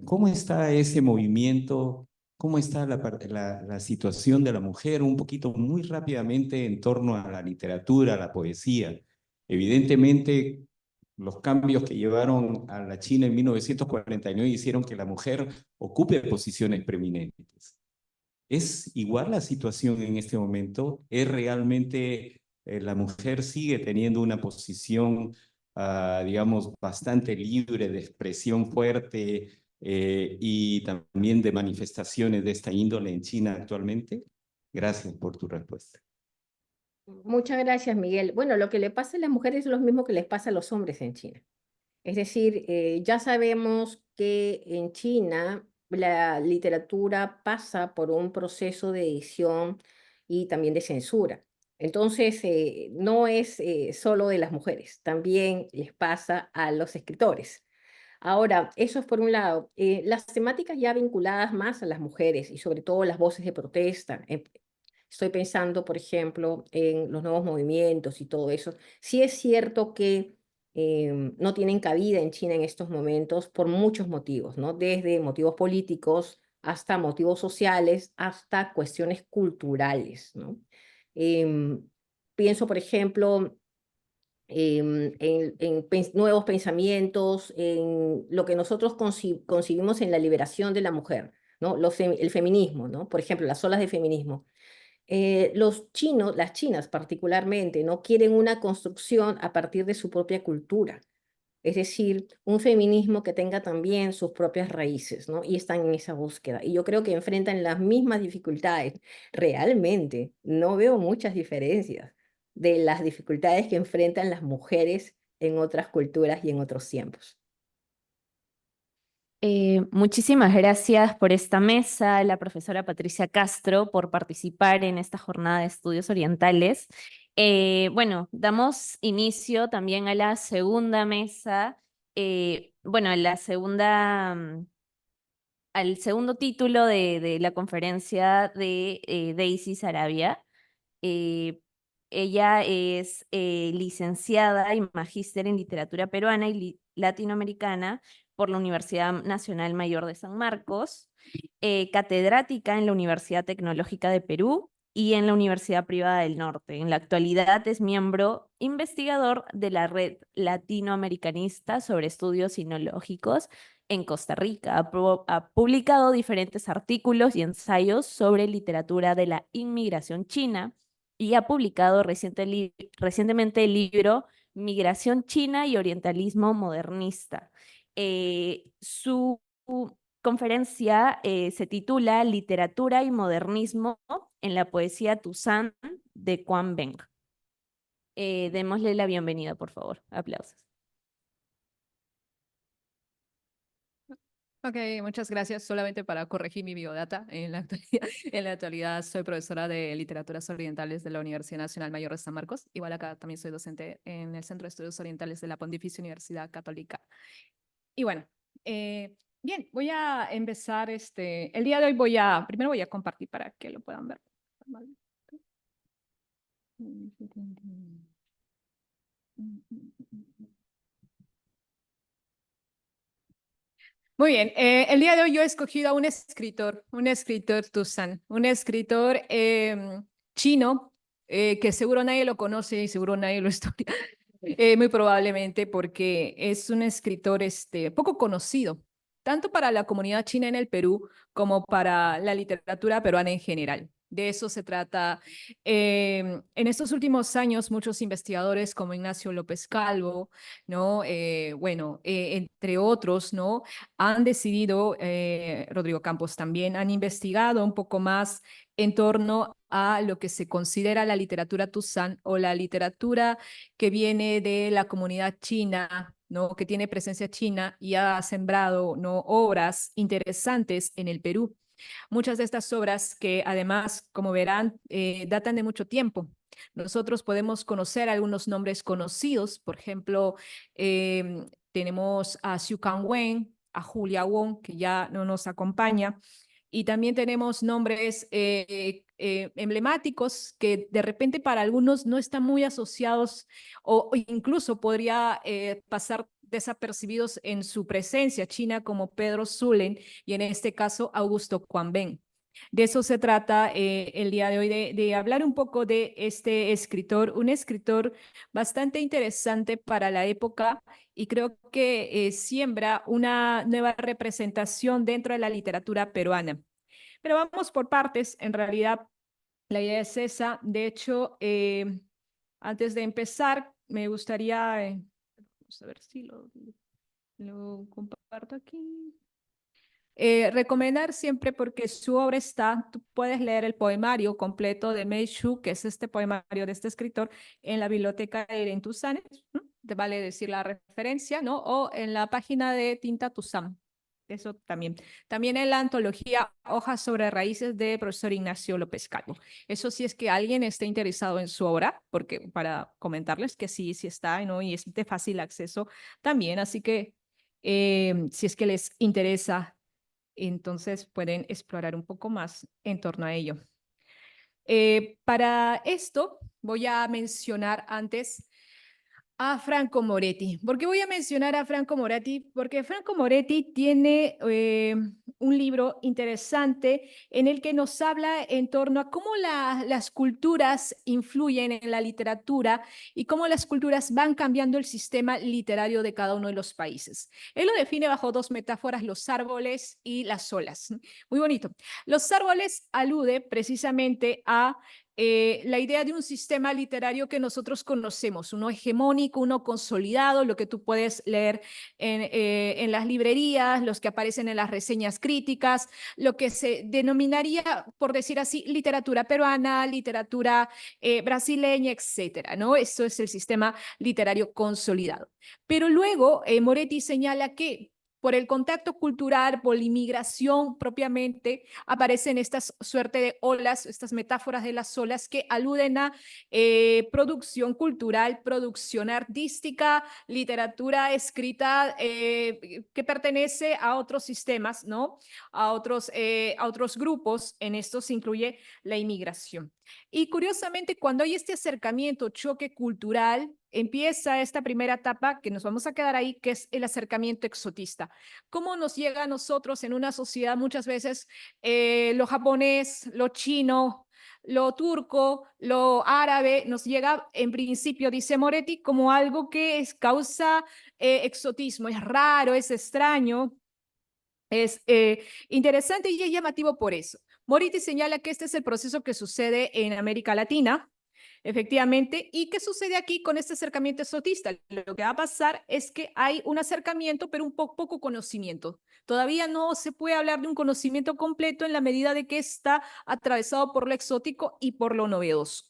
¿Cómo está ese movimiento? ¿Cómo está la situación de la mujer? Un poquito muy rápidamente en torno a la literatura, a la poesía. Evidentemente, los cambios que llevaron a la China en 1949 hicieron que la mujer ocupe posiciones preeminentes. ¿Es igual la situación en este momento? ¿Es realmente la mujer sigue teniendo una posición, digamos, bastante libre de expresión fuerte y también de manifestaciones de esta índole en China actualmente? Gracias por tu respuesta. Muchas gracias, Miguel. Bueno, lo que le pasa a las mujeres es lo mismo que les pasa a los hombres en China. Es decir, ya sabemos que en China la literatura pasa por un proceso de edición y también de censura. Entonces, no es solo de las mujeres, también les pasa a los escritores. Ahora, eso es por un lado. Las temáticas ya vinculadas más a las mujeres y sobre todo las voces de protesta. Estoy pensando, por ejemplo, en los nuevos movimientos y todo eso. Sí es cierto que no tienen cabida en China en estos momentos por muchos motivos, ¿no? Desde motivos políticos hasta motivos sociales, hasta cuestiones culturales, ¿no? Em, Pienso, por ejemplo, nuevos pensamientos, en lo que nosotros concibimos en la liberación de la mujer, ¿no? El feminismo, ¿no? Por ejemplo, las olas de feminismo. Los chinos, las chinas particularmente, no quieren una construcción a partir de su propia cultura, es decir, un feminismo que tenga también sus propias raíces, ¿no? Y están en esa búsqueda. Y yo creo que enfrentan las mismas dificultades. Realmente, no veo muchas diferencias de las dificultades que enfrentan las mujeres en otras culturas y en otros tiempos. Muchísimas gracias por esta mesa, la profesora Patricia Castro, por participar en esta jornada de estudios orientales. Bueno, damos inicio también a la segunda mesa, bueno, a la segunda, al segundo título de la conferencia de Daisy Sarabia. Eh, Ella es licenciada y magíster en literatura peruana y latinoamericana por la Universidad Nacional Mayor de San Marcos, catedrática en la Universidad Tecnológica de Perú y en la Universidad Privada del Norte. En la actualidad es miembro investigador de la Red Latinoamericanista sobre Estudios Sinológicos en Costa Rica. Ha publicado diferentes artículos y ensayos sobre literatura de la inmigración china y ha publicado recientemente el libro Migración China y Orientalismo Modernista. Su conferencia se titula Literatura y Modernismo en la poesía Tuzán de Quan Beng. Démosle la bienvenida, por favor. Aplausos. Ok, muchas gracias. Solamente para corregir mi biodata, en la actualidad soy profesora de Literaturas Orientales de la Universidad Nacional Mayor de San Marcos. Igual acá también soy docente en el Centro de Estudios Orientales de la Pontificia Universidad Católica. Y bueno, bien, voy a empezar el día de hoy primero voy a compartir para que lo puedan ver. Muy bien, el día de hoy yo he escogido a un escritor Tuzan, un escritor chino que seguro nadie lo conoce y seguro nadie lo estudia, muy probablemente porque es un escritor poco conocido, tanto para la comunidad china en el Perú como para la literatura peruana en general. De eso se trata. En estos últimos años, muchos investigadores como Ignacio López Calvo, ¿no? Entre otros, ¿no? Han decidido, Rodrigo Campos también, han investigado un poco más en torno a lo que se considera la literatura Tuzán o la literatura que viene de la comunidad china, ¿no? Que tiene presencia china y ha sembrado, ¿no? Obras interesantes en el Perú. Muchas de estas obras que además, como verán, datan de mucho tiempo. Nosotros podemos conocer algunos nombres conocidos, por ejemplo, tenemos a Xiu Kangwen, a Julia Wong, que ya no nos acompaña, y también tenemos nombres emblemáticos que de repente para algunos no están muy asociados o incluso podría pasar desapercibidos en su presencia china, como Pedro Zulen y en este caso Augusto Quanben. De eso se trata el día de hoy, de hablar un poco de este escritor, un escritor bastante interesante para la época y creo que siembra una nueva representación dentro de la literatura peruana. Pero vamos por partes, en realidad la idea es esa. De hecho, antes de empezar, me gustaría, vamos a ver si lo comparto aquí. Recomendar siempre porque su obra está, tú puedes leer el poemario completo de Mei Shu, que es este poemario de este escritor, en la biblioteca de Irene Tuzán, ¿no? Te vale decir la referencia, ¿no? O en la página de Tinta Tuzán. Eso también. También en la antología Hojas sobre Raíces de profesor Ignacio López Calvo. Eso sí es que alguien esté interesado en su obra, porque para comentarles que sí está, ¿no? Y es de fácil acceso también. Así que si es que les interesa, entonces pueden explorar un poco más en torno a ello. Para esto voy a mencionar antes a Franco Moretti. ¿Por qué voy a mencionar a Franco Moretti? Porque Franco Moretti tiene un libro interesante en el que nos habla en torno a cómo las culturas influyen en la literatura y cómo las culturas van cambiando el sistema literario de cada uno de los países. Él lo define bajo dos metáforas, los árboles y las olas. Muy bonito. Los árboles alude precisamente a la idea de un sistema literario que nosotros conocemos, uno hegemónico, uno consolidado, lo que tú puedes leer en las librerías, los que aparecen en las reseñas críticas, lo que se denominaría, por decir así, literatura peruana, literatura brasileña, etcétera, ¿no? Esto es el sistema literario consolidado. Pero luego Moretti señala que por el contacto cultural, por la inmigración propiamente, aparecen estas suerte de olas, estas metáforas de las olas que aluden a producción cultural, producción artística, literatura escrita que pertenece a otros sistemas, ¿no? A otros grupos. En esto se incluye la inmigración. Y curiosamente, cuando hay este acercamiento, choque cultural, empieza esta primera etapa que nos vamos a quedar ahí, que es el acercamiento exotista. ¿Cómo nos llega a nosotros en una sociedad muchas veces lo japonés, lo chino, lo turco, lo árabe, nos llega en principio, dice Moretti, como algo que causa exotismo, es raro, es extraño, es interesante y es llamativo por eso. Moretti señala que este es el proceso que sucede en América Latina, efectivamente. ¿Y qué sucede aquí con este acercamiento exotista? Lo que va a pasar es que hay un acercamiento, pero un poco conocimiento. Todavía no se puede hablar de un conocimiento completo en la medida de que está atravesado por lo exótico y por lo novedoso.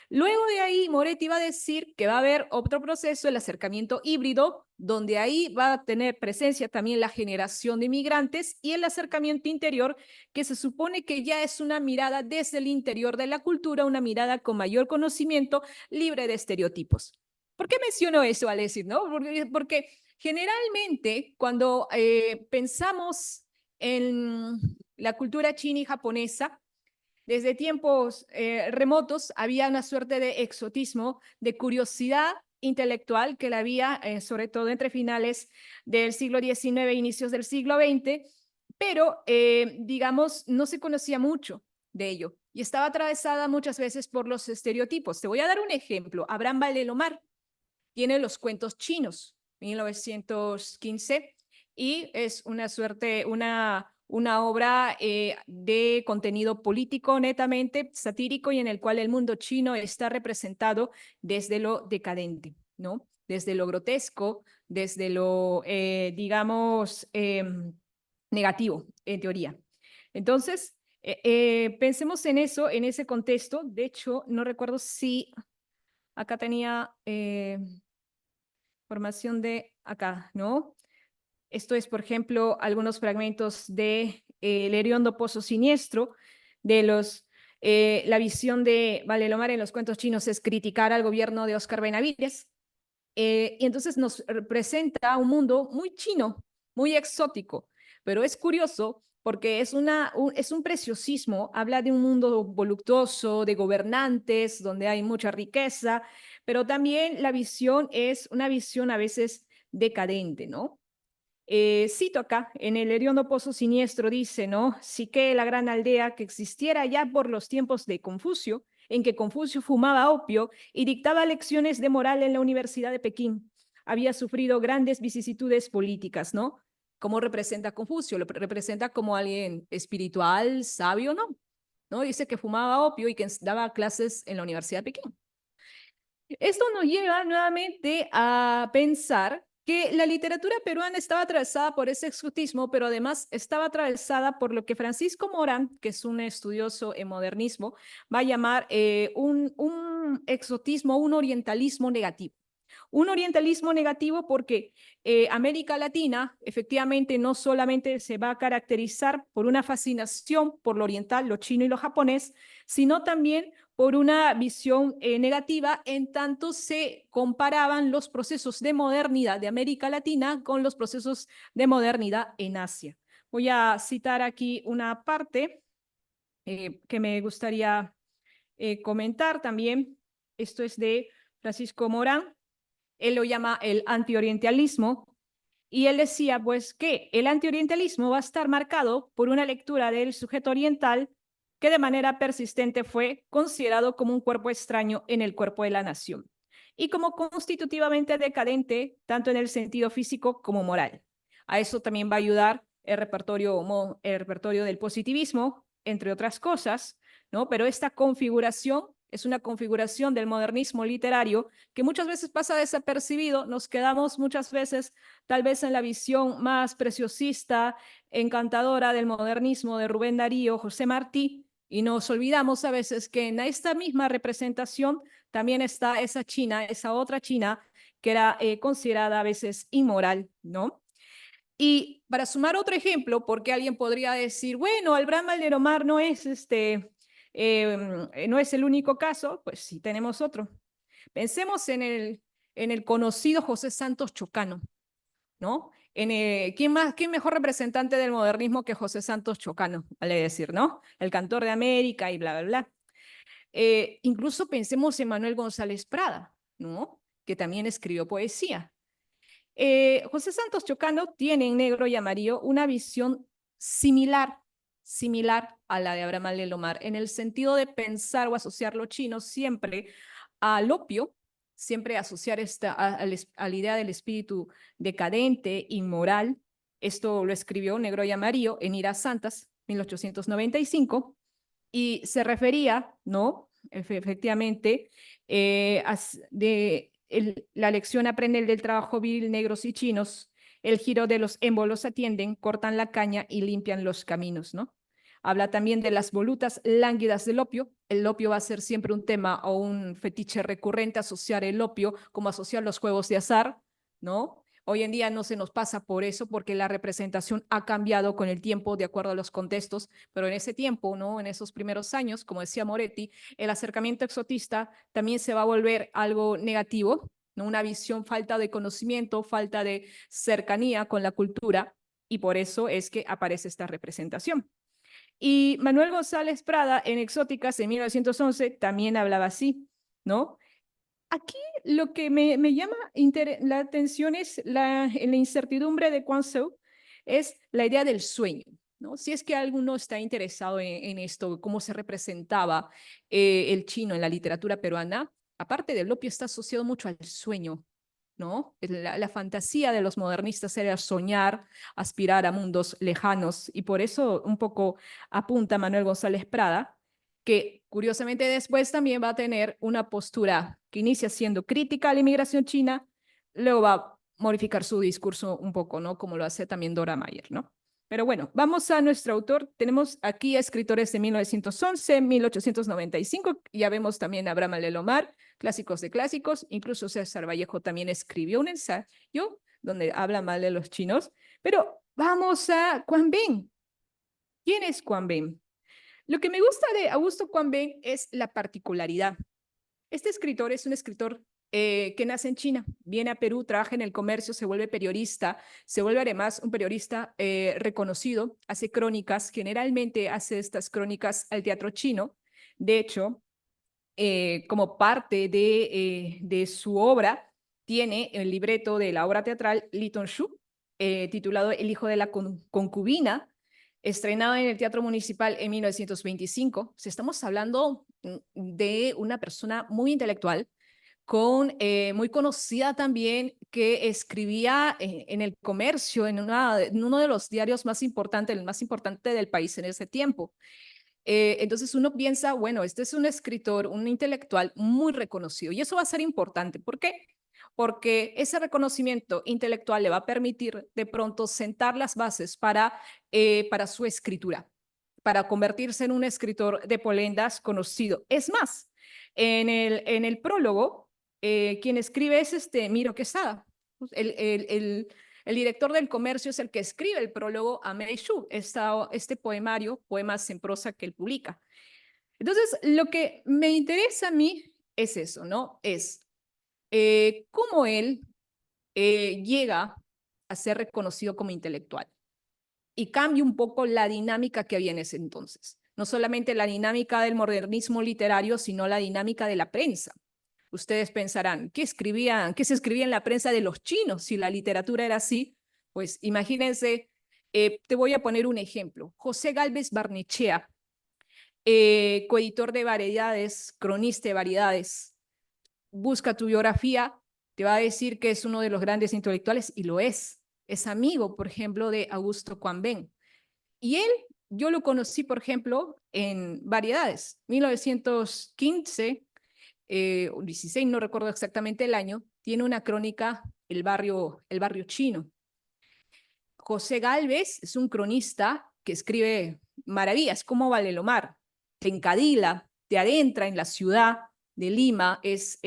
Luego de ahí, Moretti va a decir que va a haber otro proceso, el acercamiento híbrido, donde ahí va a tener presencia también la generación de inmigrantes y el acercamiento interior, que se supone que ya es una mirada desde el interior de la cultura, una mirada con mayor conocimiento, libre de estereotipos. ¿Por qué menciono eso, Alessi? ¿No? Porque generalmente cuando pensamos en la cultura china y japonesa, desde tiempos remotos había una suerte de exotismo, de curiosidad intelectual que la había, sobre todo entre finales del siglo XIX e inicios del siglo XX, pero, digamos, no se conocía mucho de ello y estaba atravesada muchas veces por los estereotipos. Te voy a dar un ejemplo. Abraham Valdemar tiene los cuentos chinos, 1915, y es una suerte, una obra de contenido político netamente satírico y en el cual el mundo chino está representado desde lo decadente, ¿no? Desde lo grotesco, desde lo, digamos, negativo, en teoría. Entonces, pensemos en eso, en ese contexto. De hecho, no recuerdo si acá tenía formación de acá, ¿no? Esto es, por ejemplo, algunos fragmentos de El Hediondo Pozo Siniestro, de la visión de Valdemar en los cuentos chinos es criticar al gobierno de Óscar Benavides, y entonces nos presenta un mundo muy chino, muy exótico, pero es curioso porque es un preciosismo, habla de un mundo voluptuoso, de gobernantes, donde hay mucha riqueza, pero también la visión es una visión a veces decadente, ¿no? Cito acá, en El Hediondo Pozo Siniestro dice, ¿no? Sí que la gran aldea que existiera ya por los tiempos de Confucio, en que Confucio fumaba opio y dictaba lecciones de moral en la Universidad de Pekín, había sufrido grandes vicisitudes políticas, ¿no? ¿Cómo representa a Confucio? Lo representa como alguien espiritual, sabio, ¿no? ¿No? Dice que fumaba opio y que daba clases en la Universidad de Pekín. Esto nos lleva nuevamente a pensar que la literatura peruana estaba atravesada por ese exotismo, pero además estaba atravesada por lo que Francisco Morán, que es un estudioso en modernismo, va a llamar un exotismo, un orientalismo negativo. Un orientalismo negativo porque América Latina efectivamente no solamente se va a caracterizar por una fascinación por lo oriental, lo chino y lo japonés, sino también por una visión negativa en tanto se comparaban los procesos de modernidad de América Latina con los procesos de modernidad en Asia. Voy a citar aquí una parte que me gustaría comentar también. Esto es de Francisco Morán. Él lo llama el antiorientalismo, y él decía pues que el antiorientalismo va a estar marcado por una lectura del sujeto oriental que de manera persistente fue considerado como un cuerpo extraño en el cuerpo de la nación y como constitutivamente decadente tanto en el sentido físico como moral. A eso también va a ayudar el repertorio del positivismo, entre otras cosas, ¿no? Pero esta configuración es una configuración del modernismo literario que muchas veces pasa desapercibido, nos quedamos muchas veces tal vez en la visión más preciosista, encantadora del modernismo de Rubén Darío, José Martí, y nos olvidamos a veces que en esta misma representación también está esa China, esa otra China que era considerada a veces inmoral, ¿no? Y para sumar otro ejemplo, porque alguien podría decir, bueno, Abraham Valdemar no es no es el único caso, pues sí tenemos otro. Pensemos en el conocido José Santos Chocano, ¿no? ¿Quién mejor representante del modernismo que José Santos Chocano? Vale decir, ¿no? El cantor de América y bla, bla, bla. Incluso pensemos en Manuel González Prada, ¿no? Que también escribió poesía. José Santos Chocano tiene en Negro y Amarillo una visión similar a la de Abraham Valdemar, en el sentido de pensar o asociar lo chino siempre al opio, siempre asociar a la idea del espíritu decadente, inmoral. Esto lo escribió Negro y Amarillo en Iras Santas, 1895, y se refería, ¿no? Efectivamente, la lección aprende del trabajo viril, negros y chinos, el giro de los émbolos atienden, cortan la caña y limpian los caminos, ¿no? Habla también de las volutas lánguidas del opio. El opio va a ser siempre un tema o un fetiche recurrente, asociar el opio como asociar los juegos de azar, ¿no? Hoy en día no se nos pasa por eso, porque la representación ha cambiado con el tiempo de acuerdo a los contextos, pero en ese tiempo, ¿no? En esos primeros años, como decía Moretti, el acercamiento exotista también se va a volver algo negativo, ¿no? Una visión, falta de conocimiento, falta de cercanía con la cultura, y por eso es que aparece esta representación. Y Manuel González Prada, en Exóticas, en 1911, también hablaba así, ¿no? Aquí lo que me llama la atención es la incertidumbre de Quang Tzu, es la idea del sueño, ¿no? Si es que alguno está interesado en esto, cómo se representaba el chino en la literatura peruana, aparte del opio está asociado mucho al sueño, ¿no? La fantasía de los modernistas era soñar, aspirar a mundos lejanos, y por eso un poco apunta Manuel González Prada, que curiosamente después también va a tener una postura que inicia siendo crítica a la inmigración china, luego va a modificar su discurso un poco, ¿no? Como lo hace también Dora Mayer, ¿no? Pero bueno, vamos a nuestro autor. Tenemos aquí a escritores de 1911, 1895, ya vemos también a Abraham Alelomar, clásicos de clásicos, incluso César Vallejo también escribió un ensayo donde habla mal de los chinos, pero vamos a Quang Binh. ¿Quién es Quang Binh? Lo que me gusta de Augusto Quang Binh es la particularidad. Este escritor es un escritor que nace en China, viene a Perú, trabaja en el comercio, se vuelve periodista, se vuelve además un periodista reconocido, hace crónicas, generalmente hace estas crónicas al teatro chino. De hecho, como parte de su obra, tiene el libreto de la obra teatral Li Tongxu, titulado El hijo de la concubina, estrenado en el Teatro Municipal en 1925. Estamos hablando de una persona muy intelectual, muy conocida también, que escribía en el comercio, en uno de los diarios más importantes, el más importante del país en ese tiempo. Entonces uno piensa, bueno, este es un escritor, un intelectual muy reconocido, y eso va a ser importante. ¿Por qué? Porque ese reconocimiento intelectual le va a permitir de pronto sentar las bases para su escritura, para convertirse en un escritor de polendas conocido. Es más, en el prólogo, quien escribe es Miro Quesada. El director del comercio es el que escribe el prólogo a Meishu, este poemario, poemas en prosa que él publica. Entonces, lo que me interesa a mí es eso, ¿no? Es cómo él llega a ser reconocido como intelectual y cambia un poco la dinámica que había en ese entonces. No solamente la dinámica del modernismo literario, sino la dinámica de la prensa. Ustedes pensarán, ¿qué se escribía en la prensa de los chinos si la literatura era así? Pues imagínense, te voy a poner un ejemplo. José Gálvez Barnechea, coeditor de Variedades, cronista de Variedades, busca tu biografía, te va a decir que es uno de los grandes intelectuales, y lo es. Es amigo, por ejemplo, de Augusto Quang Binh. Y él, yo lo conocí, por ejemplo, en Variedades, 1915, 16, no recuerdo exactamente el año, tiene una crónica, el barrio chino. José Gálvez es un cronista que escribe maravillas, como Valelomar, te encadila, te adentra en la ciudad de Lima, es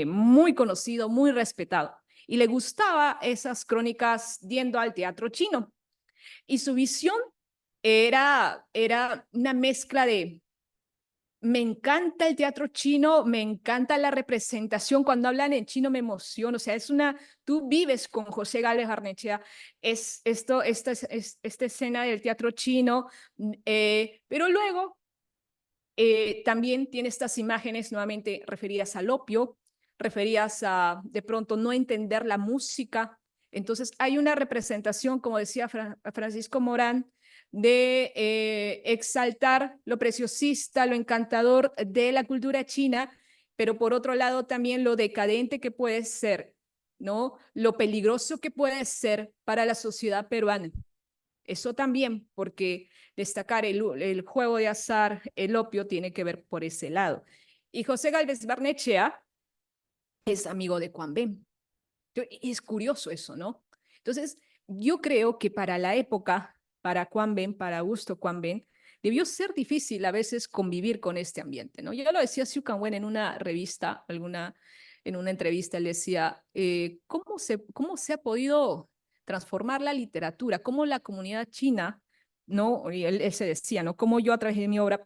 muy conocido, muy respetado, y le gustaba esas crónicas yendo al teatro chino. Y su visión era una mezcla de: me encanta el teatro chino, me encanta la representación, cuando hablan en chino me emociono, o sea, tú vives con José Gálvez Barnechea, esta escena del teatro chino, pero luego también tiene estas imágenes nuevamente referidas al opio, referidas a de pronto no entender la música. Entonces hay una representación, como decía Francisco Morán, de exaltar lo preciosista, lo encantador de la cultura china, pero por otro lado también lo decadente que puede ser, ¿no? Lo peligroso que puede ser para la sociedad peruana. Eso también, porque destacar el juego de azar, el opio, tiene que ver por ese lado. Y José Gálvez Barnechea es amigo de Quang Binh. Es curioso eso, ¿no? Entonces, yo creo que para la época, para Quang Binh, para Augusto Quang Binh, debió ser difícil a veces convivir con este ambiente, ¿no? Ya lo decía Siu Kang-wen en una revista, en una entrevista, él decía, ¿cómo se ha podido transformar la literatura? ¿Cómo la comunidad china, ¿no? Y él se decía, ¿no? ¿Cómo yo a través de mi obra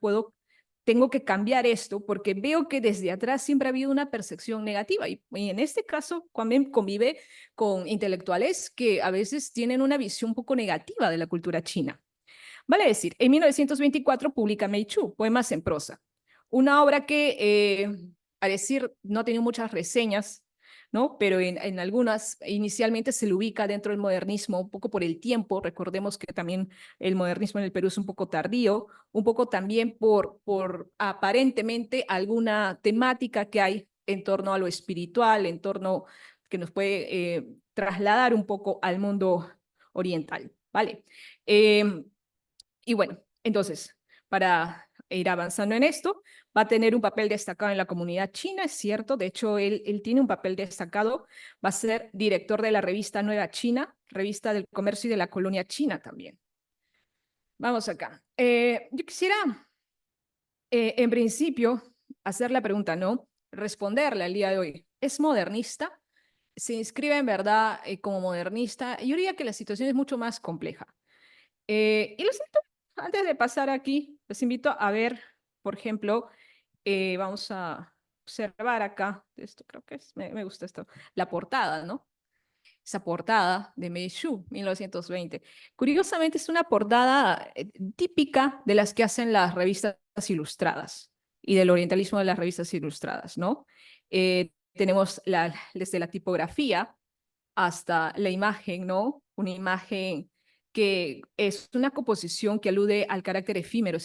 tengo que cambiar esto, porque veo que desde atrás siempre ha habido una percepción negativa, y en este caso Quang convive con intelectuales que a veces tienen una visión un poco negativa de la cultura china. Vale decir, en 1924 publica Meishu, Poemas en prosa, una obra que, a decir, no ha tenido muchas reseñas, ¿no? Pero en algunas inicialmente se le ubica dentro del modernismo un poco por el tiempo. Recordemos que también el modernismo en el Perú es un poco tardío, un poco también por aparentemente alguna temática que hay en torno a lo espiritual, en torno que nos puede trasladar un poco al mundo oriental, ¿vale? Y bueno, entonces, para ir avanzando en esto, va a tener un papel destacado en la comunidad china, es cierto. De hecho, él tiene un papel destacado. Va a ser director de la revista Nueva China, revista del comercio y de la colonia china también. Vamos acá. Yo quisiera, en principio, hacer la pregunta, ¿no? Responderle al día de hoy. ¿Es modernista? ¿Se inscribe en verdad como modernista? Yo diría que la situación es mucho más compleja. Y los invito, antes de pasar aquí, los invito a ver, por ejemplo, vamos a observar acá, esto creo que es, me gusta esto, la portada, ¿no? Esa portada de Meishu, 1920. Curiosamente es una portada típica de las que hacen las revistas ilustradas y del orientalismo de las revistas ilustradas, ¿no? Tenemos desde la tipografía hasta la imagen, ¿no? Una imagen que es una composición que alude al carácter efímero.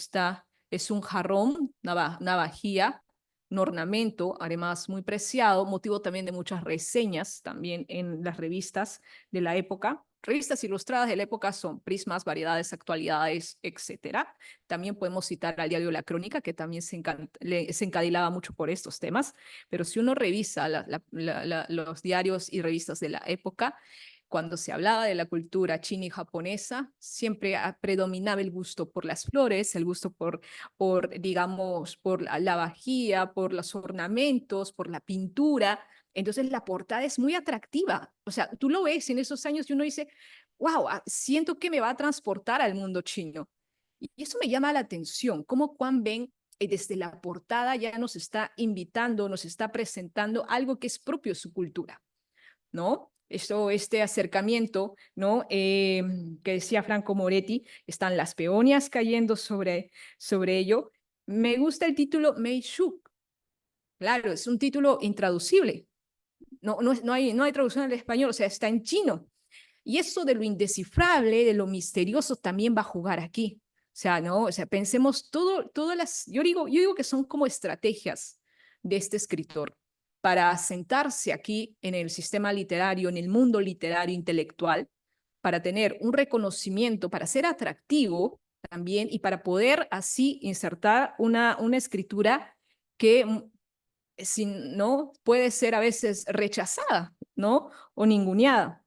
Es un jarrón, una vajilla, un ornamento, además muy preciado, motivo también de muchas reseñas también en las revistas de la época. Revistas ilustradas de la época son Prismas, Variedades, Actualidades, etcétera. También podemos citar al diario La Crónica, que también se encadilaba mucho por estos temas. Pero si uno revisa los diarios y revistas de la época, cuando se hablaba de la cultura china y japonesa, siempre predominaba el gusto por las flores, el gusto digamos, por la vajilla, por los ornamentos, por la pintura. Entonces la portada es muy atractiva. O sea, tú lo ves en esos años y uno dice, wow, siento que me va a transportar al mundo chino. Y eso me llama la atención, cómo Quan Ben desde la portada ya nos está invitando, nos está presentando algo que es propio de su cultura, ¿no? Este acercamiento, ¿no? Que decía Franco Moretti, están las peonias cayendo sobre ello. Me gusta el título Meishu. Claro, es un título intraducible. No hay traducción al español, o sea, está en chino. Y eso de lo indescifrable, de lo misterioso, también va a jugar aquí. O sea, ¿no? O sea, pensemos todas las, yo digo que son como estrategias de este escritor para asentarse aquí en el sistema literario, en el mundo literario intelectual, para tener un reconocimiento, para ser atractivo también y para poder así insertar una escritura que si no puede ser a veces rechazada, ¿no? O ninguneada.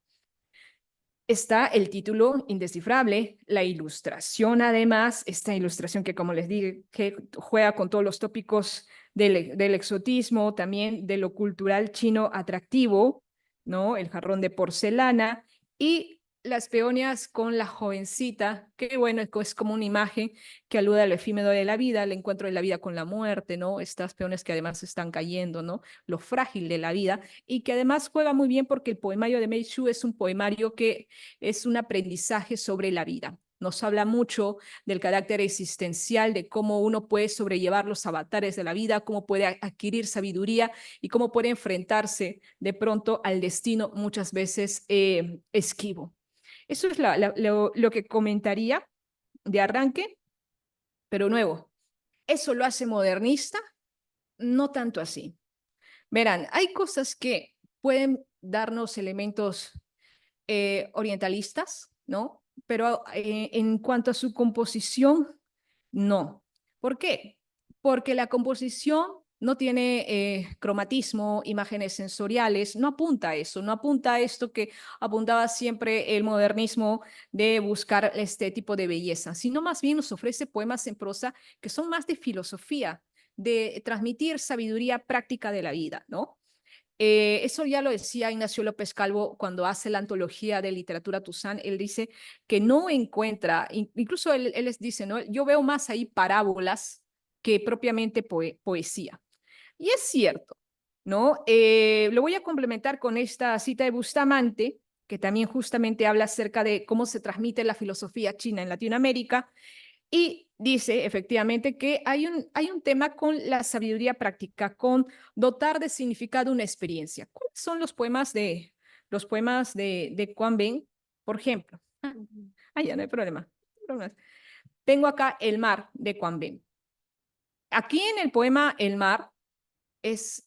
Está el título indescifrable, la ilustración además, esta ilustración que como les dije, que juega con todos los tópicos del exotismo, también de lo cultural chino atractivo, ¿no? El jarrón de porcelana y las peonias con la jovencita, que bueno, es como una imagen que alude al efímero de la vida, el encuentro de la vida con la muerte, ¿no? Estas peones que además están cayendo, ¿no? Lo frágil de la vida y que además juega muy bien porque el poemario de Meishu es un poemario que es un aprendizaje sobre la vida. Nos habla mucho del carácter existencial, de cómo uno puede sobrellevar los avatares de la vida, cómo puede adquirir sabiduría y cómo puede enfrentarse de pronto al destino muchas veces esquivo. Eso es lo que comentaría de arranque, pero nuevo. ¿Eso lo hace modernista? No tanto así. Verán, hay cosas que pueden darnos elementos orientalistas, ¿no? Pero en cuanto a su composición, no. ¿Por qué? Porque la composición no tiene cromatismo, imágenes sensoriales, no apunta a eso, no apunta a esto que apuntaba siempre el modernismo de buscar este tipo de belleza, sino más bien nos ofrece poemas en prosa que son más de filosofía, de transmitir sabiduría práctica de la vida, ¿no? Eso ya lo decía Ignacio López Calvo cuando hace la antología de literatura Tuzán. Él dice que no encuentra, incluso él les dice, ¿no? Yo veo más ahí parábolas que propiamente poesía. Y es cierto, ¿no? Lo voy a complementar con esta cita de Bustamante, que también justamente habla acerca de cómo se transmite la filosofía china en Latinoamérica. Y dice efectivamente que hay un tema con la sabiduría práctica, con dotar de significado una experiencia. ¿Cuáles son los poemas de Quan Ben? Por ejemplo, ya no hay problema. Tengo acá El mar de Quan Ben. Aquí en el poema El mar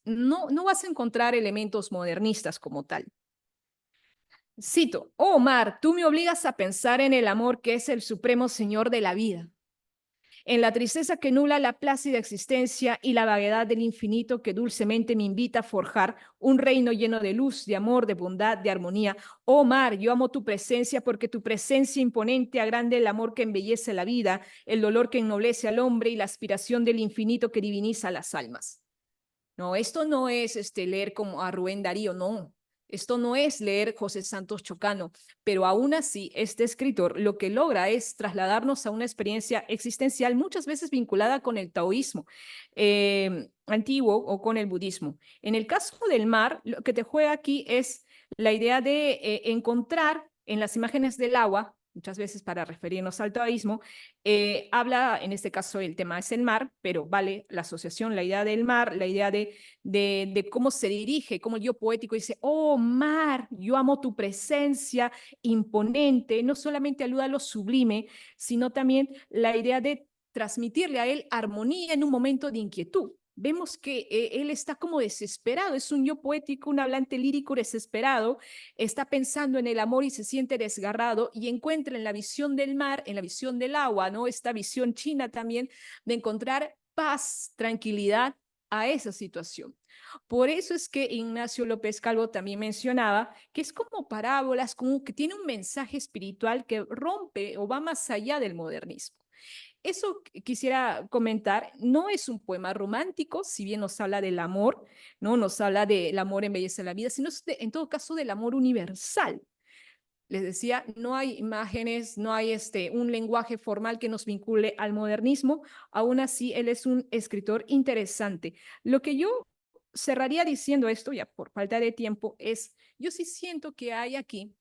no vas a encontrar elementos modernistas como tal. Cito: oh mar, tú me obligas a pensar en el amor que es el supremo señor de la vida, en la tristeza que nubla la plácida existencia y la vaguedad del infinito que dulcemente me invita a forjar un reino lleno de luz, de amor, de bondad, de armonía. Oh mar, yo amo tu presencia porque tu presencia imponente agranda el amor que embellece la vida, el dolor que ennoblece al hombre y la aspiración del infinito que diviniza las almas. No, esto no es leer como a Rubén Darío, no. Esto no es leer José Santos Chocano, pero aún así este escritor lo que logra es trasladarnos a una experiencia existencial muchas veces vinculada con el taoísmo antiguo o con el budismo. En el caso del mar, lo que te juega aquí es la idea de encontrar en las imágenes del agua, muchas veces para referirnos al taoísmo, habla, en este caso el tema es el mar, pero vale la asociación, la idea del mar, la idea de cómo se dirige, cómo el yo poético dice: oh mar, yo amo tu presencia imponente, no solamente aluda a lo sublime, sino también la idea de transmitirle a él armonía en un momento de inquietud. Vemos que él está como desesperado, es un yo poético, un hablante lírico desesperado, está pensando en el amor y se siente desgarrado y encuentra en la visión del mar, en la visión del agua, ¿no? Esta visión china también de encontrar paz, tranquilidad a esa situación. Por eso es que Ignacio López Calvo también mencionaba que es como parábolas, como que tiene un mensaje espiritual que rompe o va más allá del modernismo. Eso quisiera comentar, no es un poema romántico, si bien nos habla del amor, ¿no? Nos habla del amor embellece la vida, sino en todo caso del amor universal. Les decía, no hay imágenes, no hay un lenguaje formal que nos vincule al modernismo, aún así él es un escritor interesante. Lo que yo cerraría diciendo esto, ya por falta de tiempo, es, yo sí siento que hay aquí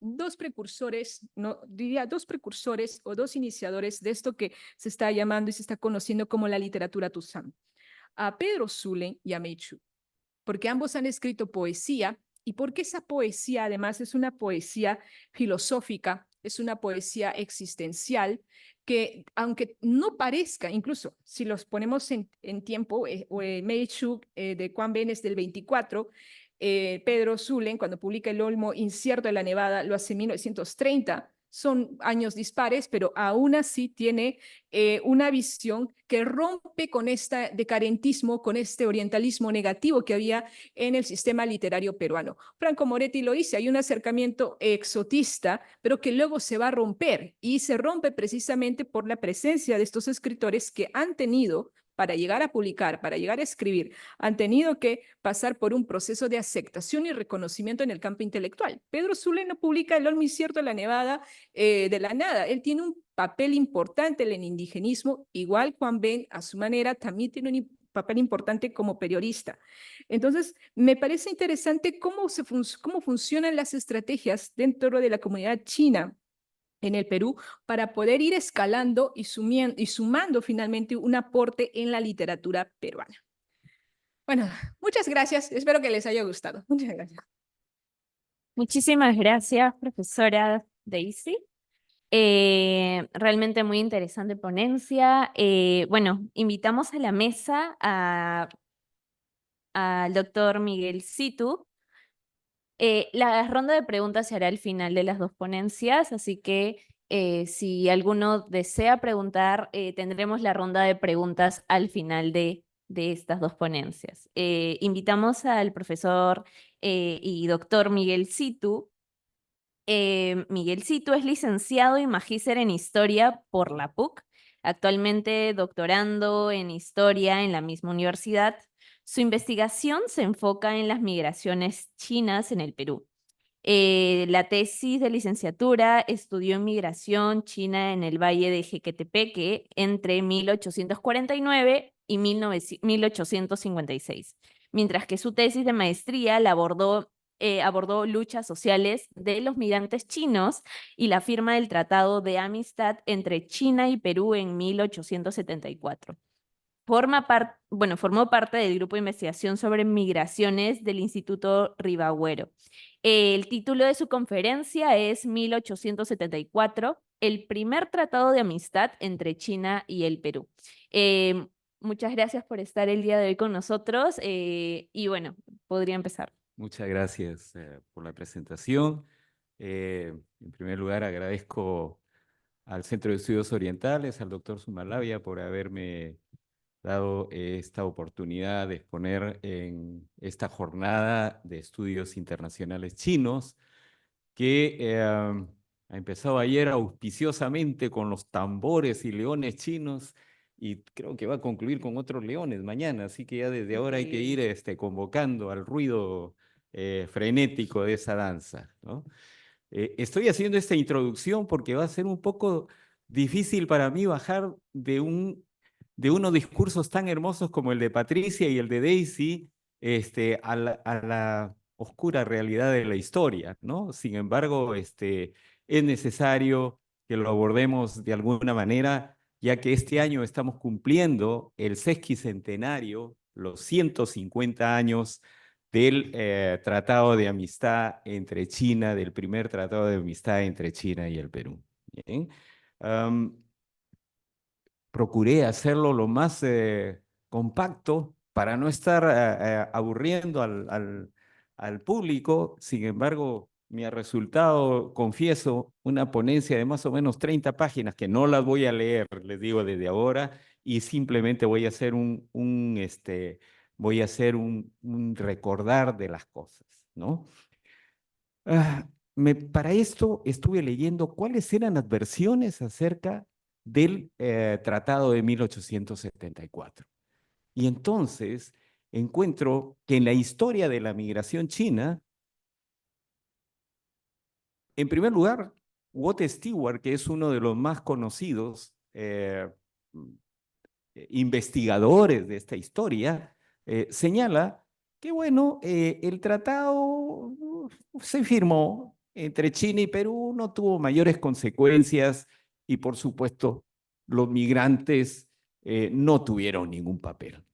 dos precursores, no diría dos precursores o dos iniciadores de esto que se está llamando y se está conociendo como la literatura Tusam, a Pedro Zulen y a Meichu, porque ambos han escrito poesía y porque esa poesía además es una poesía filosófica, es una poesía existencial que aunque no parezca, incluso si los ponemos en tiempo, Meichu de Quan Ben es del 24, Pedro Zulen, cuando publica El Olmo Incierto de la Nevada, lo hace en 1930. Son años dispares, pero aún así tiene una visión que rompe con este decadentismo, con este orientalismo negativo que había en el sistema literario peruano. Franco Moretti lo dice, hay un acercamiento exotista, pero que luego se va a romper, y se rompe precisamente por la presencia de estos escritores que han tenido, para llegar a publicar, para llegar a escribir, han tenido que pasar por un proceso de aceptación y reconocimiento en el campo intelectual. Pedro Zulen no publica El Olmo Incierto de la Nevada de la nada. Él tiene un papel importante en el indigenismo, igual Quan Ben a su manera también tiene un papel importante como periodista. Entonces, me parece interesante cómo funcionan las estrategias dentro de la comunidad china en el Perú para poder ir escalando y sumando finalmente un aporte en la literatura peruana. Bueno, muchas gracias. Espero que les haya gustado. Muchas gracias. Muchísimas gracias, profesora Daisy. Realmente muy interesante ponencia. Bueno, invitamos a la mesa al doctor Miguel Situ. La ronda de preguntas se hará al final de las dos ponencias, así que si alguno desea preguntar, tendremos la ronda de preguntas al final de estas dos ponencias. Invitamos al profesor y doctor Miguel Situ. Miguel Situ es licenciado y magíster en Historia por la PUC, actualmente doctorando en Historia en la misma universidad. Su investigación se enfoca en las migraciones chinas en el Perú. La tesis de licenciatura estudió migración china en el Valle de Jequetepeque entre 1849 y 1856, mientras que su tesis de maestría la abordó abordó luchas sociales de los migrantes chinos y la firma del Tratado de Amistad entre China y Perú en 1874. Formó parte del grupo de investigación sobre migraciones del Instituto Ribagüero. El título de su conferencia es 1874, el primer tratado de amistad entre China y el Perú. Muchas gracias por estar el día de hoy con nosotros y bueno, podría empezar. Muchas gracias por la presentación. En primer lugar, agradezco al Centro de Estudios Orientales, al doctor Sumalavia, por haberme dado esta oportunidad de exponer en esta jornada de estudios internacionales chinos, que ha empezado ayer auspiciosamente con los tambores y leones chinos, y creo que va a concluir con otros leones mañana, así que ya desde ahora hay que ir convocando al ruido frenético de esa danza, ¿no? Estoy haciendo esta introducción porque va a ser un poco difícil para mí bajar de unos discursos tan hermosos como el de Patricia y el de Daisy, a la oscura realidad de la historia, ¿no? Sin embargo, es necesario que lo abordemos de alguna manera, ya que este año estamos cumpliendo el sesquicentenario, los 150 años del Tratado de Amistad entre China, del primer Tratado de Amistad entre China y el Perú. ¿Bien? Procuré hacerlo lo más compacto para no estar aburriendo al público. Sin embargo, me ha resultado, confieso, una ponencia de más o menos 30 páginas que no las voy a leer, les digo desde ahora, y simplemente voy a hacer un recordar de las cosas, ¿no? Para esto estuve leyendo cuáles eran las versiones acerca del Tratado de 1874. Y entonces encuentro que en la historia de la migración china, en primer lugar, Watt Stewart, que es uno de los más conocidos investigadores de esta historia, señala que, bueno, el tratado se firmó entre China y Perú, no tuvo mayores consecuencias y, por supuesto, los migrantes no tuvieron ningún papel.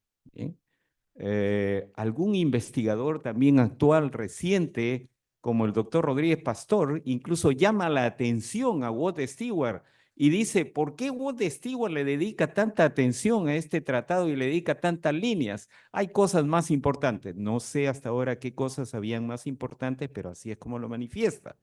Algún investigador también actual, reciente, como el doctor Rodríguez Pastor, incluso llama la atención a Watt Stewart y dice, ¿por qué Watt Stewart le dedica tanta atención a este tratado y le dedica tantas líneas? Hay cosas más importantes. No sé hasta ahora qué cosas habían más importantes, pero así es como lo manifiesta.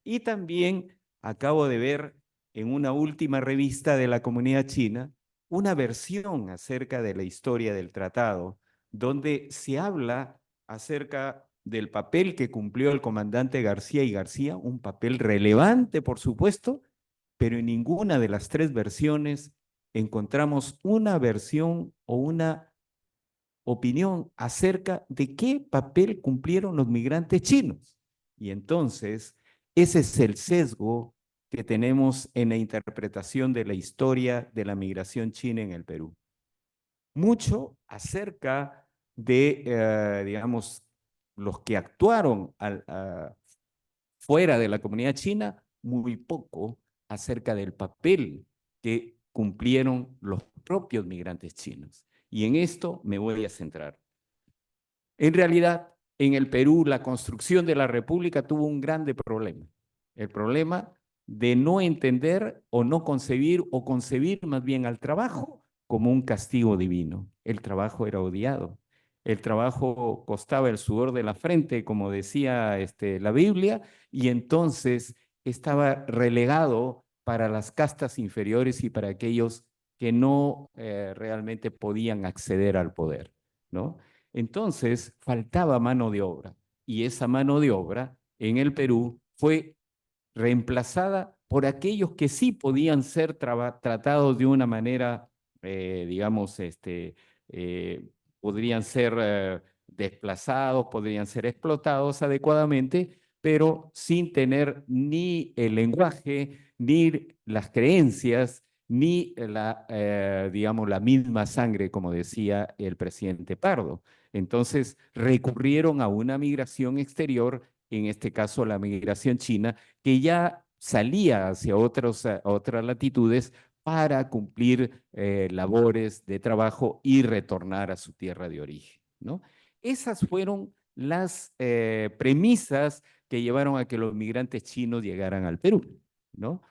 Y también acabo de ver en una última revista de la comunidad china una versión acerca de la historia del tratado, donde se habla acerca del papel que cumplió el comandante García y García, un papel relevante, por supuesto, pero en ninguna de las tres versiones encontramos una versión o una opinión acerca de qué papel cumplieron los migrantes chinos. Y entonces, ese es el sesgo que tenemos en la interpretación de la historia de la migración china en el Perú. Mucho acerca de, digamos, los que actuaron fuera de la comunidad china, muy poco acerca del papel que cumplieron los propios migrantes chinos. Y en esto me voy a centrar. En realidad, en el Perú, la construcción de la República tuvo un grande problema. El problema de no entender o no concebir, o concebir más bien al trabajo como un castigo divino. El trabajo era odiado. El trabajo costaba el sudor de la frente, como decía la Biblia, y entonces estaba relegado para las castas inferiores y para aquellos que no realmente podían acceder al poder, ¿no? Entonces faltaba mano de obra, y esa mano de obra en el Perú fue reemplazada por aquellos que sí podían ser tratados de una manera, digamos, podrían ser desplazados, podrían ser explotados adecuadamente, pero sin tener ni el lenguaje, ni las creencias, ni digamos, la misma sangre, como decía el presidente Pardo. Entonces recurrieron a una migración exterior en este caso la migración china, que ya salía hacia otras latitudes para cumplir labores de trabajo y retornar a su tierra de origen, ¿no? Esas fueron las premisas que llevaron a que los migrantes chinos llegaran al Perú, ¿no?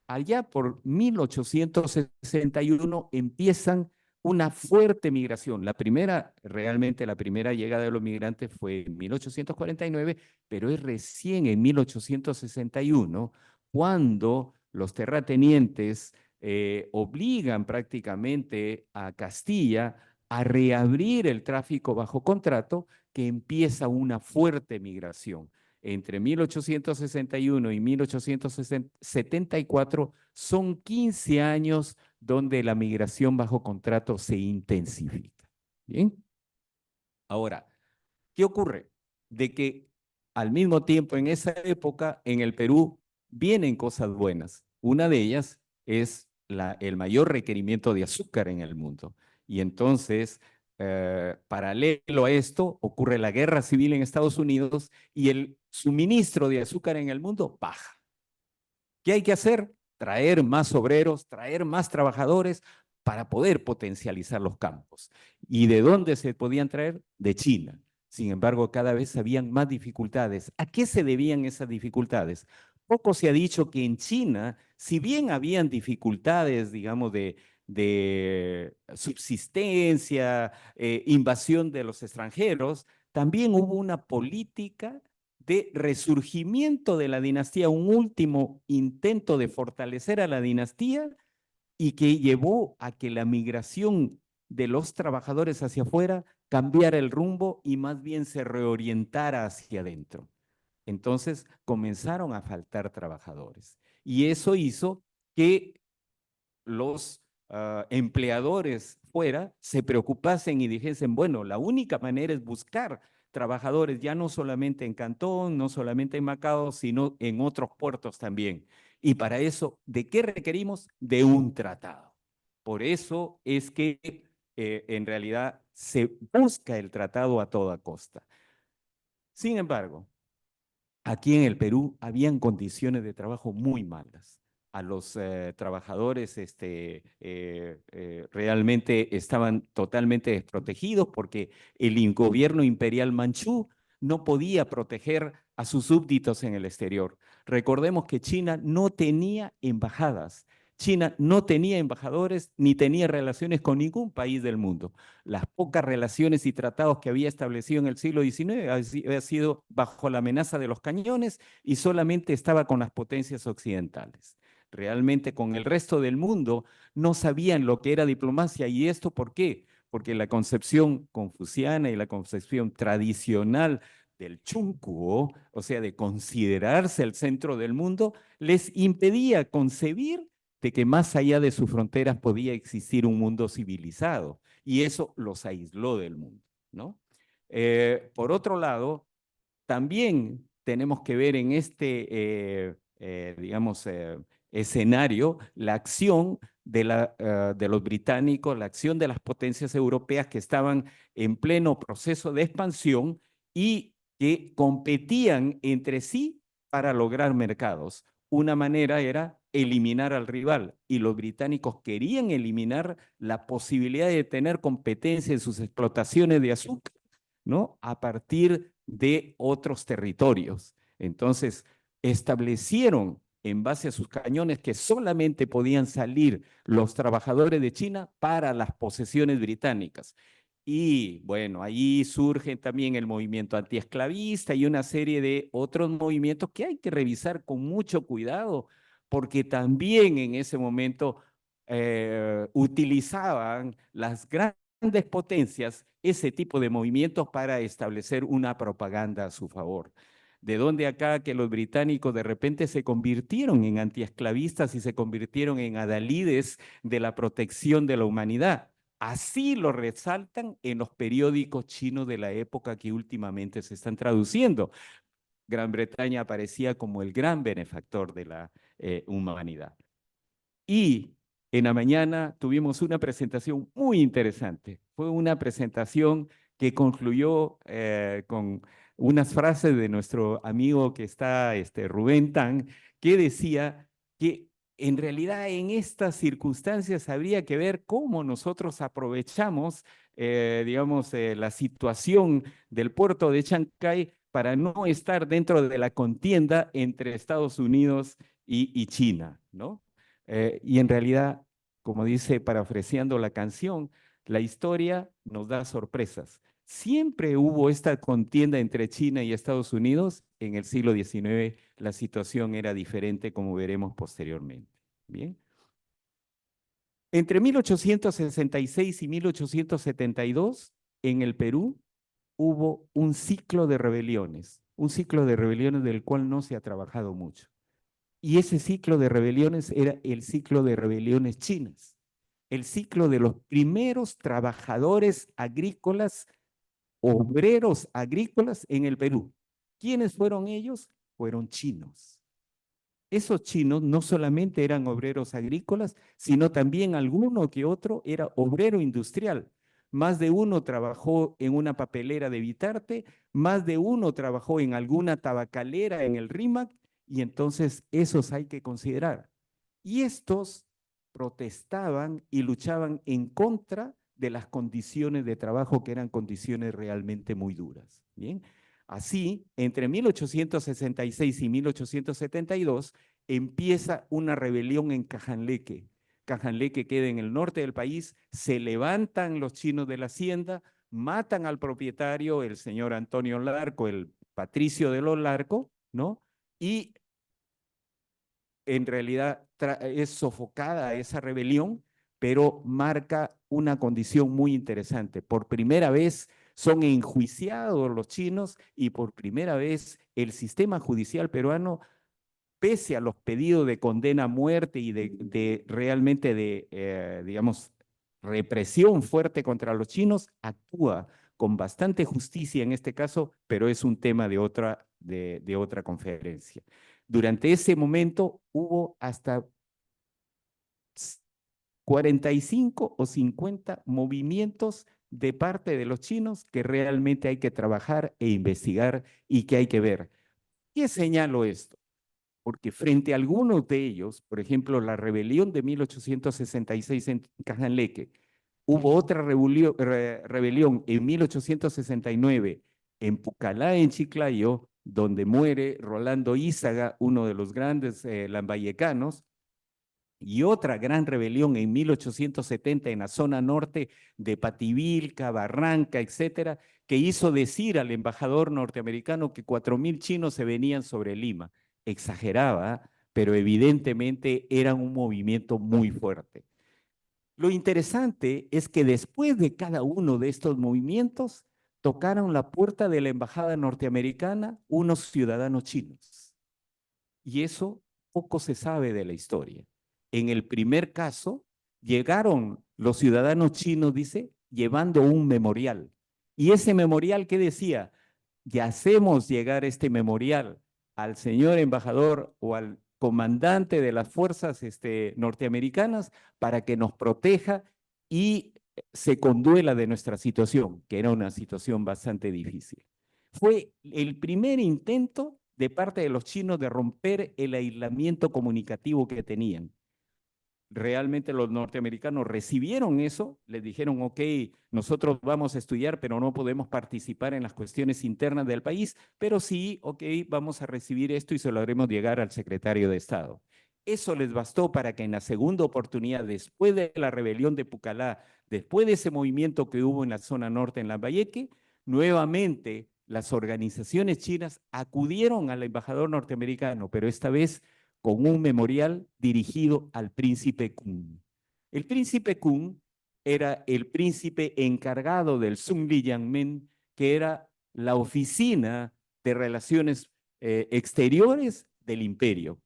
Allá por 1861 empiezan una fuerte migración. Realmente la primera llegada de los migrantes fue en 1849, pero es recién en 1861 cuando los terratenientes obligan prácticamente a Castilla a reabrir el tráfico bajo contrato, que empieza una fuerte migración. Entre 1861 y 1874 son 15 años donde la migración bajo contrato se intensifica. ¿Bien? Ahora, ¿qué ocurre? De que al mismo tiempo en esa época en el Perú vienen cosas buenas. Una de ellas es el mayor requerimiento de azúcar en el mundo. Y entonces, paralelo a esto, ocurre la guerra civil en Estados Unidos y el suministro de azúcar en el mundo baja. ¿Qué hay que hacer? Traer más obreros, traer más trabajadores para poder potencializar los campos. ¿Y de dónde se podían traer? De China. Sin embargo, cada vez habían más dificultades. ¿A qué se debían esas dificultades? Poco se ha dicho que en China, si bien habían dificultades, digamos, de subsistencia, invasión de los extranjeros, también hubo una política de resurgimiento de la dinastía, un último intento de fortalecer a la dinastía y que llevó a que la migración de los trabajadores hacia afuera cambiara el rumbo y más bien se reorientara hacia adentro. Entonces comenzaron a faltar trabajadores y eso hizo que los empleadores fuera se preocupasen y dijesen, bueno, la única manera es buscar trabajadores ya no solamente en Cantón, no solamente en Macao, sino en otros puertos también. Y para eso, ¿de qué requerimos? De un tratado. Por eso es que en realidad se busca el tratado a toda costa. Sin embargo, aquí en el Perú habían condiciones de trabajo muy malas. A los trabajadores realmente estaban totalmente desprotegidos porque el gobierno imperial manchú no podía proteger a sus súbditos en el exterior. Recordemos que China no tenía embajadas. China no tenía embajadores ni tenía relaciones con ningún país del mundo. Las pocas relaciones y tratados que había establecido en el siglo XIX había sido bajo la amenaza de los cañones y solamente estaba con las potencias occidentales. Realmente con el resto del mundo no sabían lo que era diplomacia. ¿Y esto por qué? Porque la concepción confuciana y la concepción tradicional del Chunkuo, o sea, de considerarse el centro del mundo, les impedía concebir de que más allá de sus fronteras podía existir un mundo civilizado y eso los aisló del mundo, ¿no? Por otro lado, también tenemos que ver en este, digamos, escenario la acción de los británicos, la acción de las potencias europeas que estaban en pleno proceso de expansión y que competían entre sí para lograr mercados. Una manera era eliminar al rival y los británicos querían eliminar la posibilidad de tener competencia en sus explotaciones de azúcar, ¿no? A partir de otros territorios. Entonces, establecieron en base a sus cañones que solamente podían salir los trabajadores de China para las posesiones británicas. Y bueno, ahí surge también el movimiento antiesclavista y una serie de otros movimientos que hay que revisar con mucho cuidado, porque también en ese momento utilizaban las grandes potencias ese tipo de movimientos para establecer una propaganda a su favor. De donde acá que los británicos de repente se convirtieron en antiesclavistas y se convirtieron en adalides de la protección de la humanidad. Así lo resaltan en los periódicos chinos de la época que últimamente se están traduciendo. Gran Bretaña aparecía como el gran benefactor de la humanidad. Y en la mañana tuvimos una presentación muy interesante. Fue una presentación que concluyó con unas frases de nuestro amigo que está, Rubén Tan, que decía que en realidad en estas circunstancias habría que ver cómo nosotros aprovechamos, digamos, la situación del puerto de Chancay para no estar dentro de la contienda entre Estados Unidos y China, ¿no? Y en realidad, como dice, parafraseando la canción, la historia nos da sorpresas. Siempre hubo esta contienda entre China y Estados Unidos. En el siglo XIX la situación era diferente, como veremos posteriormente. Bien. Entre 1866 y 1872, en el Perú, hubo un ciclo de rebeliones del cual no se ha trabajado mucho. Y ese ciclo de rebeliones era el ciclo de rebeliones chinas, el ciclo de los primeros trabajadores agrícolas, obreros agrícolas en el Perú. ¿Quiénes fueron ellos? Fueron chinos. Esos chinos no solamente eran obreros agrícolas, sino también alguno que otro era obrero industrial. Más de uno trabajó en una papelera de Vitarte, más de uno trabajó en alguna tabacalera en el Rímac, y entonces esos hay que considerar. Y estos protestaban y luchaban en contra de las condiciones de trabajo, que eran condiciones realmente muy duras. Bien. Así, entre 1866 y 1872, empieza una rebelión en Cajanleque. Cajanleque queda en el norte del país, se levantan los chinos de la hacienda, matan al propietario, el señor Antonio Larco, el patricio de los Larco, ¿no? Y en realidad es sofocada esa rebelión, pero marca una condición muy interesante. Por primera vez son enjuiciados los chinos y por primera vez el sistema judicial peruano, pese a los pedidos de condena a muerte y de realmente de, digamos, represión fuerte contra los chinos, actúa con bastante justicia en este caso, pero es un tema de otra conferencia. Durante ese momento hubo hasta 45 o 50 movimientos de parte de los chinos que realmente hay que trabajar e investigar y que hay que ver. ¿Qué señalo esto? Porque frente a algunos de ellos, por ejemplo, la rebelión de 1866 en Cajanleque, hubo otra rebelión en 1869 en Pucallá, en Chiclayo, donde muere Rolando Ízaga, uno de los grandes lambayecanos, y otra gran rebelión en 1870 en la zona norte de Pativilca, Barranca, etcétera, que hizo decir al embajador norteamericano que 4.000 chinos se venían sobre Lima. Exageraba, pero evidentemente era un movimiento muy fuerte. Lo interesante es que después de cada uno de estos movimientos, tocaron la puerta de la embajada norteamericana unos ciudadanos chinos. Y eso poco se sabe de la historia. En el primer caso, llegaron los ciudadanos chinos, dice, llevando un memorial. Y ese memorial, ¿qué decía? Ya hacemos llegar este memorial al señor embajador o al comandante de las fuerzas norteamericanas para que nos proteja y se conduela de nuestra situación, que era una situación bastante difícil. Fue el primer intento de parte de los chinos de romper el aislamiento comunicativo que tenían. Realmente los norteamericanos recibieron eso, les dijeron, ok, nosotros vamos a estudiar, pero no podemos participar en las cuestiones internas del país, pero sí, ok, vamos a recibir esto y se lo haremos llegar al secretario de Estado. Eso les bastó para que en la segunda oportunidad, después de la rebelión de Pucallá, después de ese movimiento que hubo en la zona norte, en Lambayeque, nuevamente las organizaciones chinas acudieron al embajador norteamericano, pero esta vez con un memorial dirigido al príncipe Kung. El príncipe Kung era el príncipe encargado del Zungliangmen, que era la oficina de relaciones exteriores del imperio.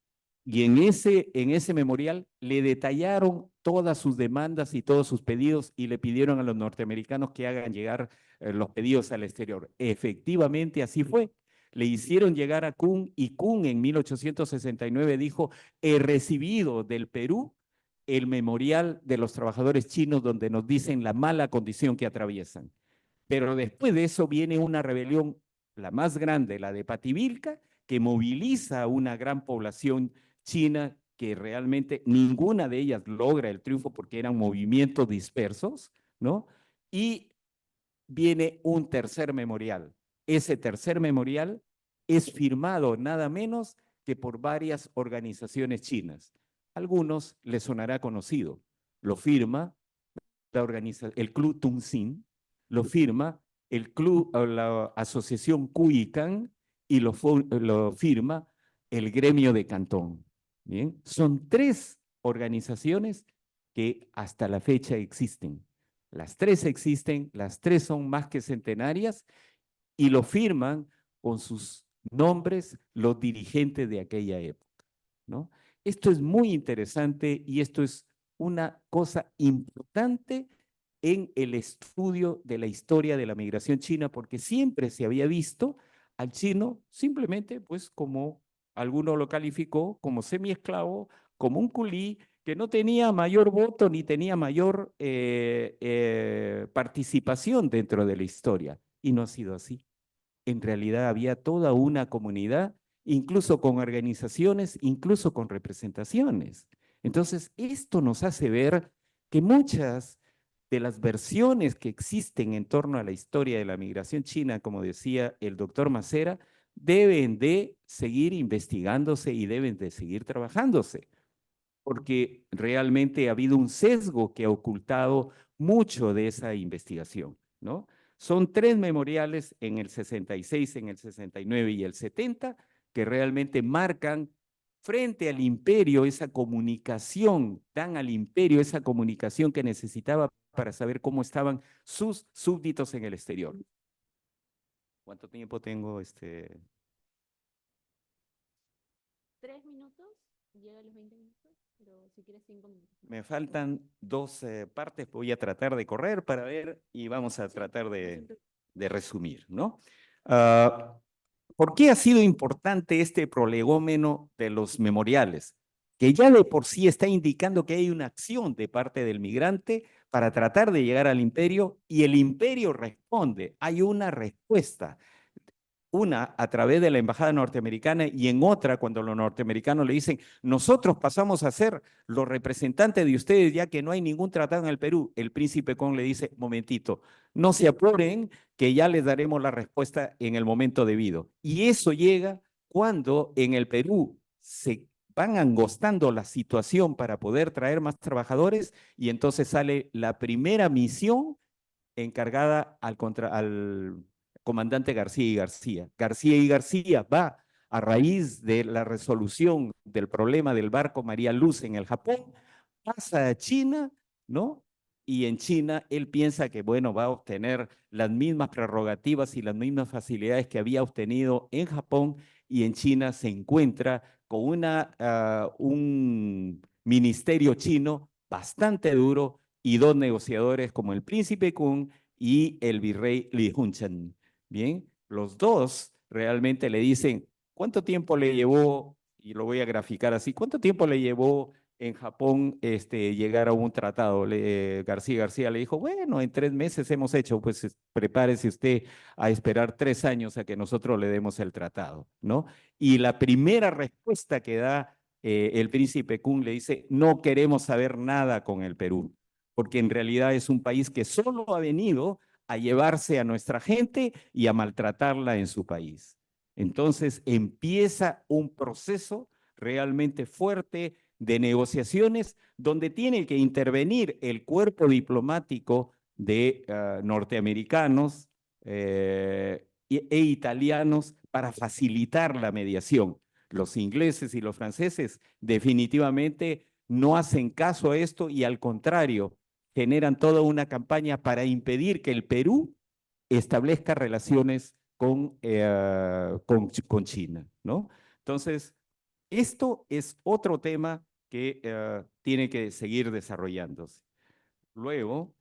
Y en ese memorial le detallaron todas sus demandas y todos sus pedidos y le pidieron a los norteamericanos que hagan llegar los pedidos al exterior. Efectivamente, así fue. Le hicieron llegar a Kung y Kung en 1869 dijo, he recibido del Perú el memorial de los trabajadores chinos donde nos dicen la mala condición que atraviesan. Pero después de eso viene una rebelión la más grande, la de Pativilca, que moviliza a una gran población china que realmente ninguna de ellas logra el triunfo porque eran movimientos dispersos, ¿no? Y viene un tercer memorial. Ese tercer memorial es firmado nada menos que por varias organizaciones chinas. A algunos les sonará conocido. Lo firma el Club Tunxin, lo firma la Asociación Cuyican y lo firma el Gremio de Cantón. ¿Bien? Son 3 organizaciones que hasta la fecha existen. Las 3 existen, las 3 son más que centenarias y lo firman con sus nombres los dirigentes de aquella época, ¿no? Esto es muy interesante y esto es una cosa importante en el estudio de la historia de la migración china, porque siempre se había visto al chino simplemente, pues, como alguno lo calificó, como semiesclavo, como un culí que no tenía mayor voto ni tenía mayor participación dentro de la historia. Y no ha sido así. En realidad había toda una comunidad, incluso con organizaciones, incluso con representaciones. Entonces, esto nos hace ver que muchas de las versiones que existen en torno a la historia de la migración china, como decía el doctor Macera, deben de seguir investigándose y deben de seguir trabajándose, porque realmente ha habido un sesgo que ha ocultado mucho de esa investigación, ¿no? Son 3 memoriales en el 66, en el 69 y el 70 que realmente marcan frente al imperio esa comunicación, dan al imperio esa comunicación que necesitaba para saber cómo estaban sus súbditos en el exterior. ¿Cuánto tiempo tengo? 3 minutos, llega a los 20 minutos, pero si quieres 5 minutos. Me faltan 2 partes, voy a tratar de correr para ver y vamos a tratar de resumir, ¿no? ¿Por qué ha sido importante este prolegómeno de los memoriales? Que ya de por sí está indicando que hay una acción de parte del migrante para tratar de llegar al imperio y el imperio responde, hay una respuesta. Una a través de la embajada norteamericana y en otra cuando los norteamericanos le dicen, nosotros pasamos a ser los representantes de ustedes ya que no hay ningún tratado en el Perú. El príncipe Kong le dice, momentito, no se apuren que ya les daremos la respuesta en el momento debido. Y eso llega cuando en el Perú se van angostando la situación para poder traer más trabajadores y entonces sale la primera misión encargada al comandante García y García. García y García va a raíz de la resolución del problema del barco María Luz en el Japón, pasa a China, ¿no? Y en China él piensa que, bueno, va a obtener las mismas prerrogativas y las mismas facilidades que había obtenido en Japón y en China se encuentra con un ministerio chino bastante duro y 2 negociadores como el príncipe Kung y el virrey Li Hunchen. Bien, los 2 realmente le dicen, ¿cuánto tiempo le llevó, y lo voy a graficar así, cuánto tiempo le llevó en Japón llegar a un tratado? García le dijo, bueno, en 3 meses hemos hecho, pues prepárese usted a esperar 3 años a que nosotros le demos el tratado, ¿no? Y la primera respuesta que da el príncipe Kung le dice, no queremos saber nada con el Perú, porque en realidad es un país que solo ha venido a llevarse a nuestra gente y a maltratarla en su país. Entonces empieza un proceso realmente fuerte de negociaciones donde tiene que intervenir el cuerpo diplomático de norteamericanos e italianos para facilitar la mediación. Los ingleses y los franceses definitivamente no hacen caso a esto y al contrario, generan toda una campaña para impedir que el Perú establezca relaciones con China, ¿no? Entonces, esto es otro tema que tiene que seguir desarrollándose. Luego,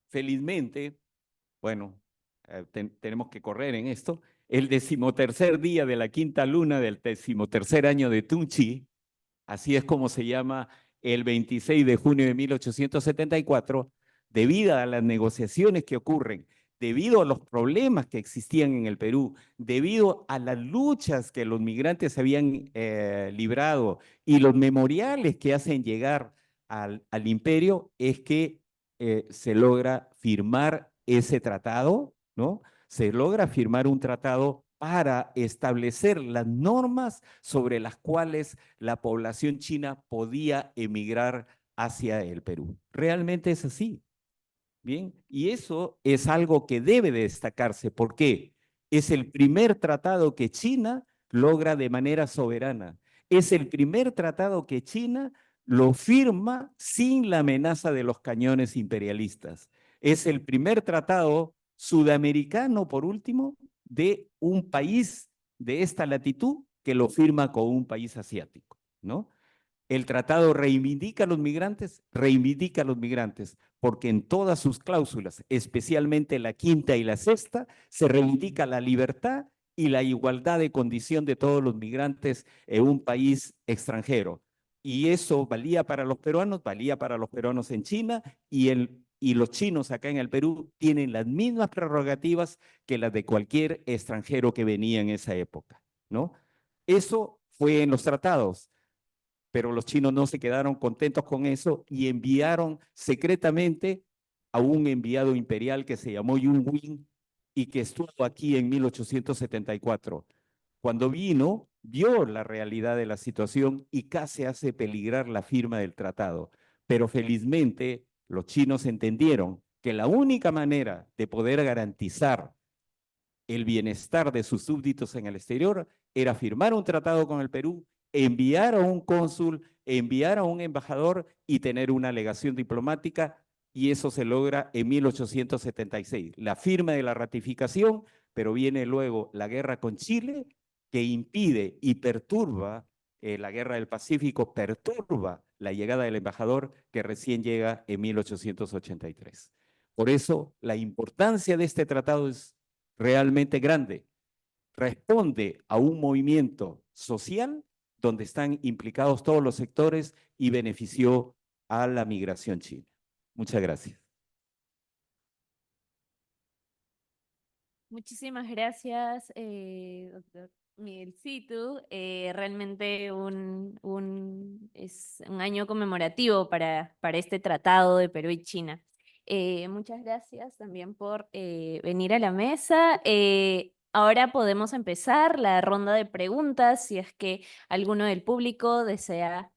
felizmente, bueno, tenemos que correr en esto, el 13º día de la quinta luna del 13º año de Tunchi, así es como se llama el 26 de junio de 1874, debido a las negociaciones que ocurren, debido a los problemas que existían en el Perú, debido a las luchas que los migrantes habían librado y los memoriales que hacen llegar al imperio, es que se logra firmar ese tratado, ¿no? Se logra firmar un tratado para establecer las normas sobre las cuales la población china podía emigrar hacia el Perú. Realmente es así. Bien, y eso es algo que debe de destacarse. ¿Por qué? Es el primer tratado que China logra de manera soberana. Es el primer tratado que China lo firma sin la amenaza de los cañones imperialistas. Es el primer tratado sudamericano, por último, de un país de esta latitud que lo firma con un país asiático, ¿no? El tratado reivindica a los migrantes, porque en todas sus cláusulas, especialmente la quinta y la sexta, se reivindica la libertad y la igualdad de condición de todos los migrantes en un país extranjero. Y eso valía para los peruanos en China y los chinos acá en el Perú tienen las mismas prerrogativas que las de cualquier extranjero que venía en esa época, ¿no? Eso fue en los tratados. Pero los chinos no se quedaron contentos con eso y enviaron secretamente a un enviado imperial que se llamó Yun Wing y que estuvo aquí en 1874. Cuando vino, vio la realidad de la situación y casi hace peligrar la firma del tratado. Pero felizmente los chinos entendieron que la única manera de poder garantizar el bienestar de sus súbditos en el exterior era firmar un tratado con el Perú, enviar a un cónsul, enviar a un embajador y tener una legación diplomática, y eso se logra en 1876. La firma de la ratificación, pero viene luego la guerra con Chile, que impide y perturba, la guerra del Pacífico perturba la llegada del embajador que recién llega en 1883. Por eso, la importancia de este tratado es realmente grande. Responde a un movimiento social donde están implicados todos los sectores y benefició a la migración china. Muchas gracias. Muchísimas gracias, doctor Miguelcito. Realmente es un año conmemorativo para este tratado de Perú y China. Muchas gracias también por venir a la mesa. Ahora podemos empezar la ronda de preguntas, si es que alguno del público desea.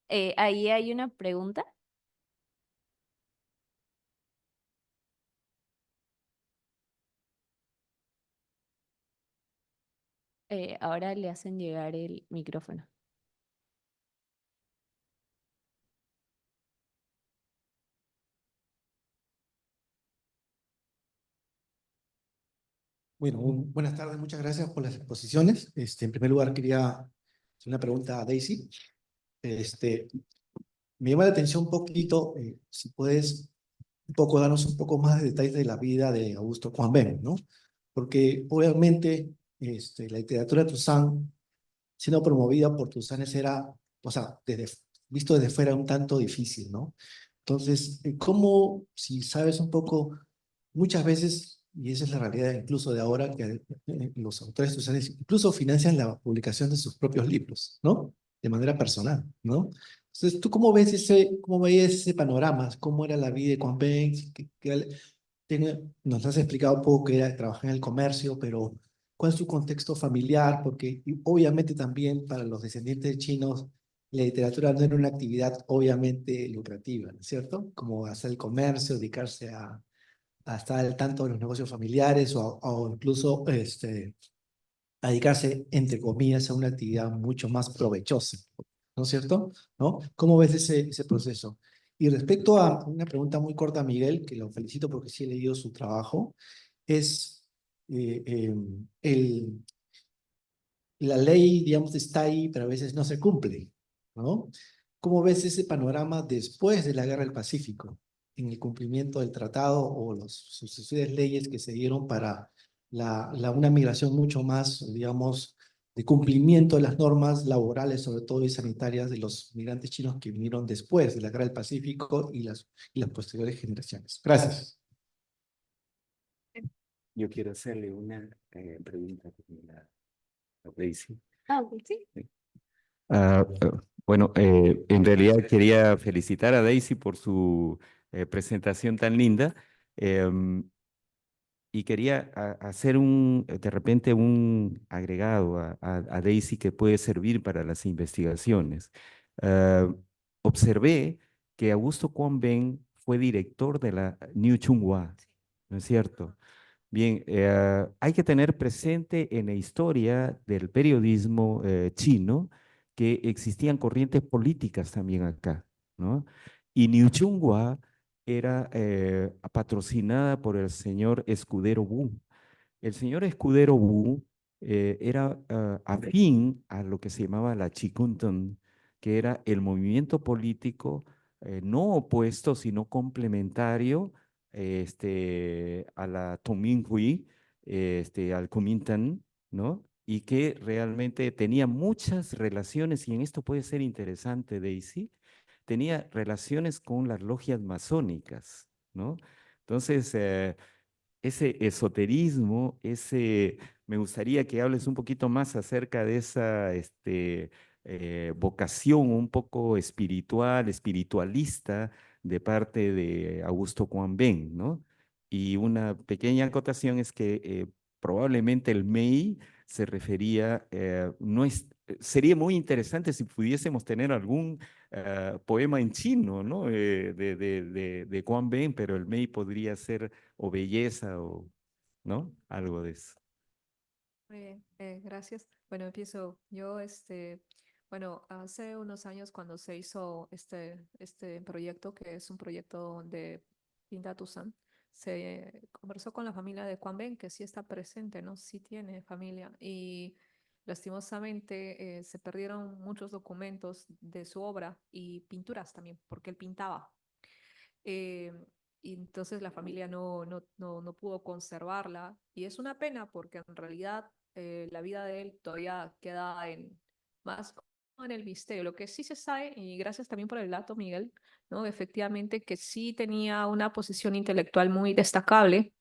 Ahí hay una pregunta. Ahora le hacen llegar el micrófono. Bueno, buenas tardes, muchas gracias por las exposiciones. En primer lugar, quería hacer una pregunta a Daisy. Me llama la atención un poquito, si puedes un poco darnos un poco más de detalles de la vida de Augusto Juan-Ben, ¿no? Porque obviamente la literatura de Toussaint, siendo promovida por Toussaint, era, o sea, visto desde fuera un tanto difícil, ¿no? Entonces, ¿cómo, si sabes un poco, muchas veces, y esa es la realidad incluso de ahora, que los autores Toussaint incluso financian la publicación de sus propios libros, ¿no? De manera personal, ¿no? Entonces, ¿tú cómo veías ese panorama? ¿Cómo era la vida de Juan Ben? Nos has explicado un poco que era trabajar en el comercio, pero ¿cuál es su contexto familiar? Porque obviamente también para los descendientes de chinos, la literatura no era una actividad obviamente lucrativa, ¿no es cierto? Como hacer el comercio, dedicarse a estar al tanto de los negocios familiares o incluso a dedicarse, entre comillas, a una actividad mucho más provechosa, ¿no es cierto? ¿No? ¿Cómo ves ese proceso? Y respecto a una pregunta muy corta a Miguel, que lo felicito porque sí he leído su trabajo, es la ley, digamos, está ahí, pero a veces no se cumple, ¿no? ¿Cómo ves ese panorama después de la Guerra del Pacífico, en el cumplimiento del tratado o las sucesivas leyes que se dieron para una migración mucho más, digamos, de cumplimiento de las normas laborales, sobre todo y sanitarias, de los migrantes chinos que vinieron después de la Guerra del Pacífico y las posteriores generaciones. Gracias. Yo quiero hacerle una pregunta a Daisy. Sí. Bueno, en realidad quería felicitar a Daisy por su presentación tan linda. Y quería hacer de repente un agregado a Daisy que puede servir para las investigaciones. Ah, Observé que Augusto Quang Beng fue director de la New Chunghwa, ¿no es cierto? Bien, hay que tener presente en la historia del periodismo chino que existían corrientes políticas también acá, ¿no? Y New Chunghwa era patrocinada por el señor Escudero Wu. El señor Escudero Wu era afín a lo que se llamaba la Chikuntun, que era el movimiento político no opuesto, sino complementario a la Tominhui, al Kuomintang, ¿no? Y que realmente tenía muchas relaciones, y en esto puede ser interesante, Daisy, tenía relaciones con las logias masónicas, ¿no? Entonces, ese esoterismo, me gustaría que hables un poquito más acerca de esa vocación un poco espiritual, espiritualista de parte de Augusto Quang Beng, ¿no? Y una pequeña acotación es que probablemente el Mei se refería, sería muy interesante si pudiésemos tener algún poema en chino, ¿no? De Quang Beng, pero el Mei podría ser o belleza o, ¿no? Algo de eso. Muy bien, gracias. Bueno, empiezo yo, bueno, hace unos años cuando se hizo este proyecto, que es un proyecto de Pinda Tucson, se conversó con la familia de Quang Beng, que sí está presente, ¿no? Sí tiene familia, y lastimosamente se perdieron muchos documentos de su obra y pinturas también, porque él pintaba. eh, y entonces la familia no pudo conservarla, y es una pena porque en realidad la vida de él todavía queda más en el misterio. Lo que sí se sabe, y gracias también por el dato, Miguel, ¿no? Efectivamente que sí tenía una posición intelectual muy destacable,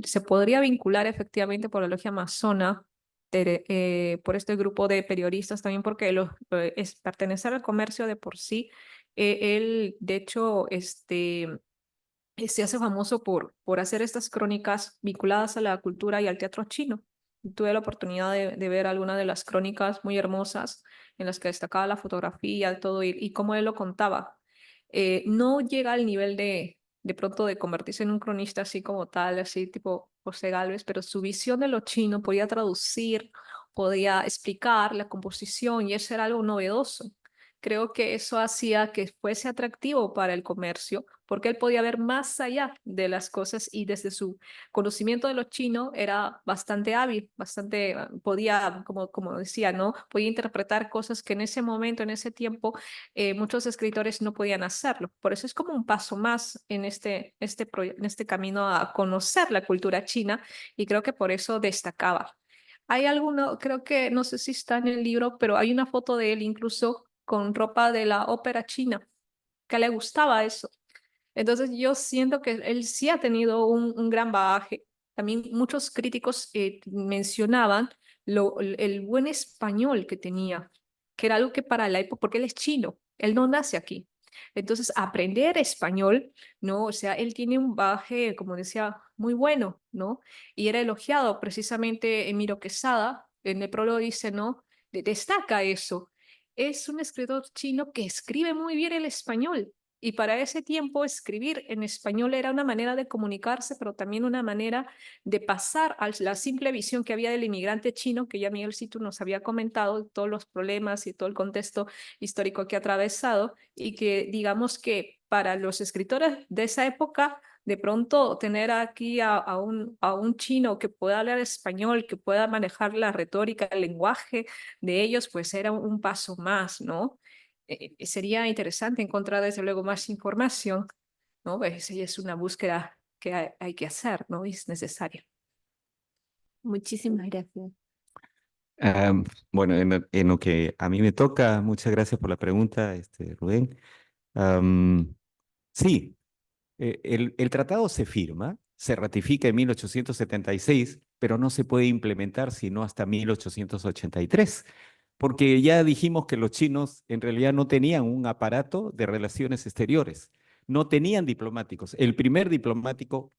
se podría vincular efectivamente por la logia masona, por este grupo de periodistas también, porque es pertenecer al comercio de por sí. Él, de hecho, se hace famoso por hacer estas crónicas vinculadas a la cultura y al teatro chino. Tuve la oportunidad de ver algunas de las crónicas muy hermosas en las que destacaba la fotografía, todo, y cómo él lo contaba. No llega al nivel de pronto de convertirse en un cronista así como tal, así tipo José Gálvez, pero su visión de lo chino podía traducir, podía explicar la composición, y eso era algo novedoso. Creo que eso hacía que fuese atractivo para el comercio, porque él podía ver más allá de las cosas, y desde su conocimiento de lo chino era bastante hábil, bastante, podía, como decía, ¿no? Podía interpretar cosas que en ese momento, en ese tiempo, muchos escritores no podían hacerlo. Por eso es como un paso más en en este camino a conocer la cultura china, y creo que por eso destacaba. Hay alguno, creo que, no sé si está en el libro, pero hay una foto de él incluso con ropa de la ópera china, que le gustaba eso. Entonces yo siento que él sí ha tenido un gran bagaje. También muchos críticos mencionaban el buen español que tenía, que era algo que para la época, porque él es chino, él no nace aquí. Entonces aprender español, ¿no? O sea, él tiene un bagaje, como decía, muy bueno, ¿no? Y era elogiado precisamente Emiro Quesada, en el prólogo dice, ¿no? Destaca eso. Es un escritor chino que escribe muy bien el español. Y para ese tiempo escribir en español era una manera de comunicarse, pero también una manera de pasar a la simple visión que había del inmigrante chino, que ya Miguel Situ nos había comentado, todos los problemas y todo el contexto histórico que ha atravesado, y que digamos que para los escritores de esa época, de pronto tener aquí a un chino que pueda hablar español, que pueda manejar la retórica, el lenguaje de ellos, pues era un paso más, ¿no? Sería interesante encontrar desde luego más información, ¿no? Pues es una búsqueda que hay que hacer, ¿no? Y es necesaria. Muchísimas gracias. Bueno, en lo que a mí me toca, muchas gracias por la pregunta, Rubén. Am, sí, el tratado se firma, se ratifica en 1876, pero no se puede implementar sino hasta 1883, porque ya dijimos que los chinos en realidad no tenían un aparato de relaciones exteriores, no tenían diplomáticos. El primer diplomático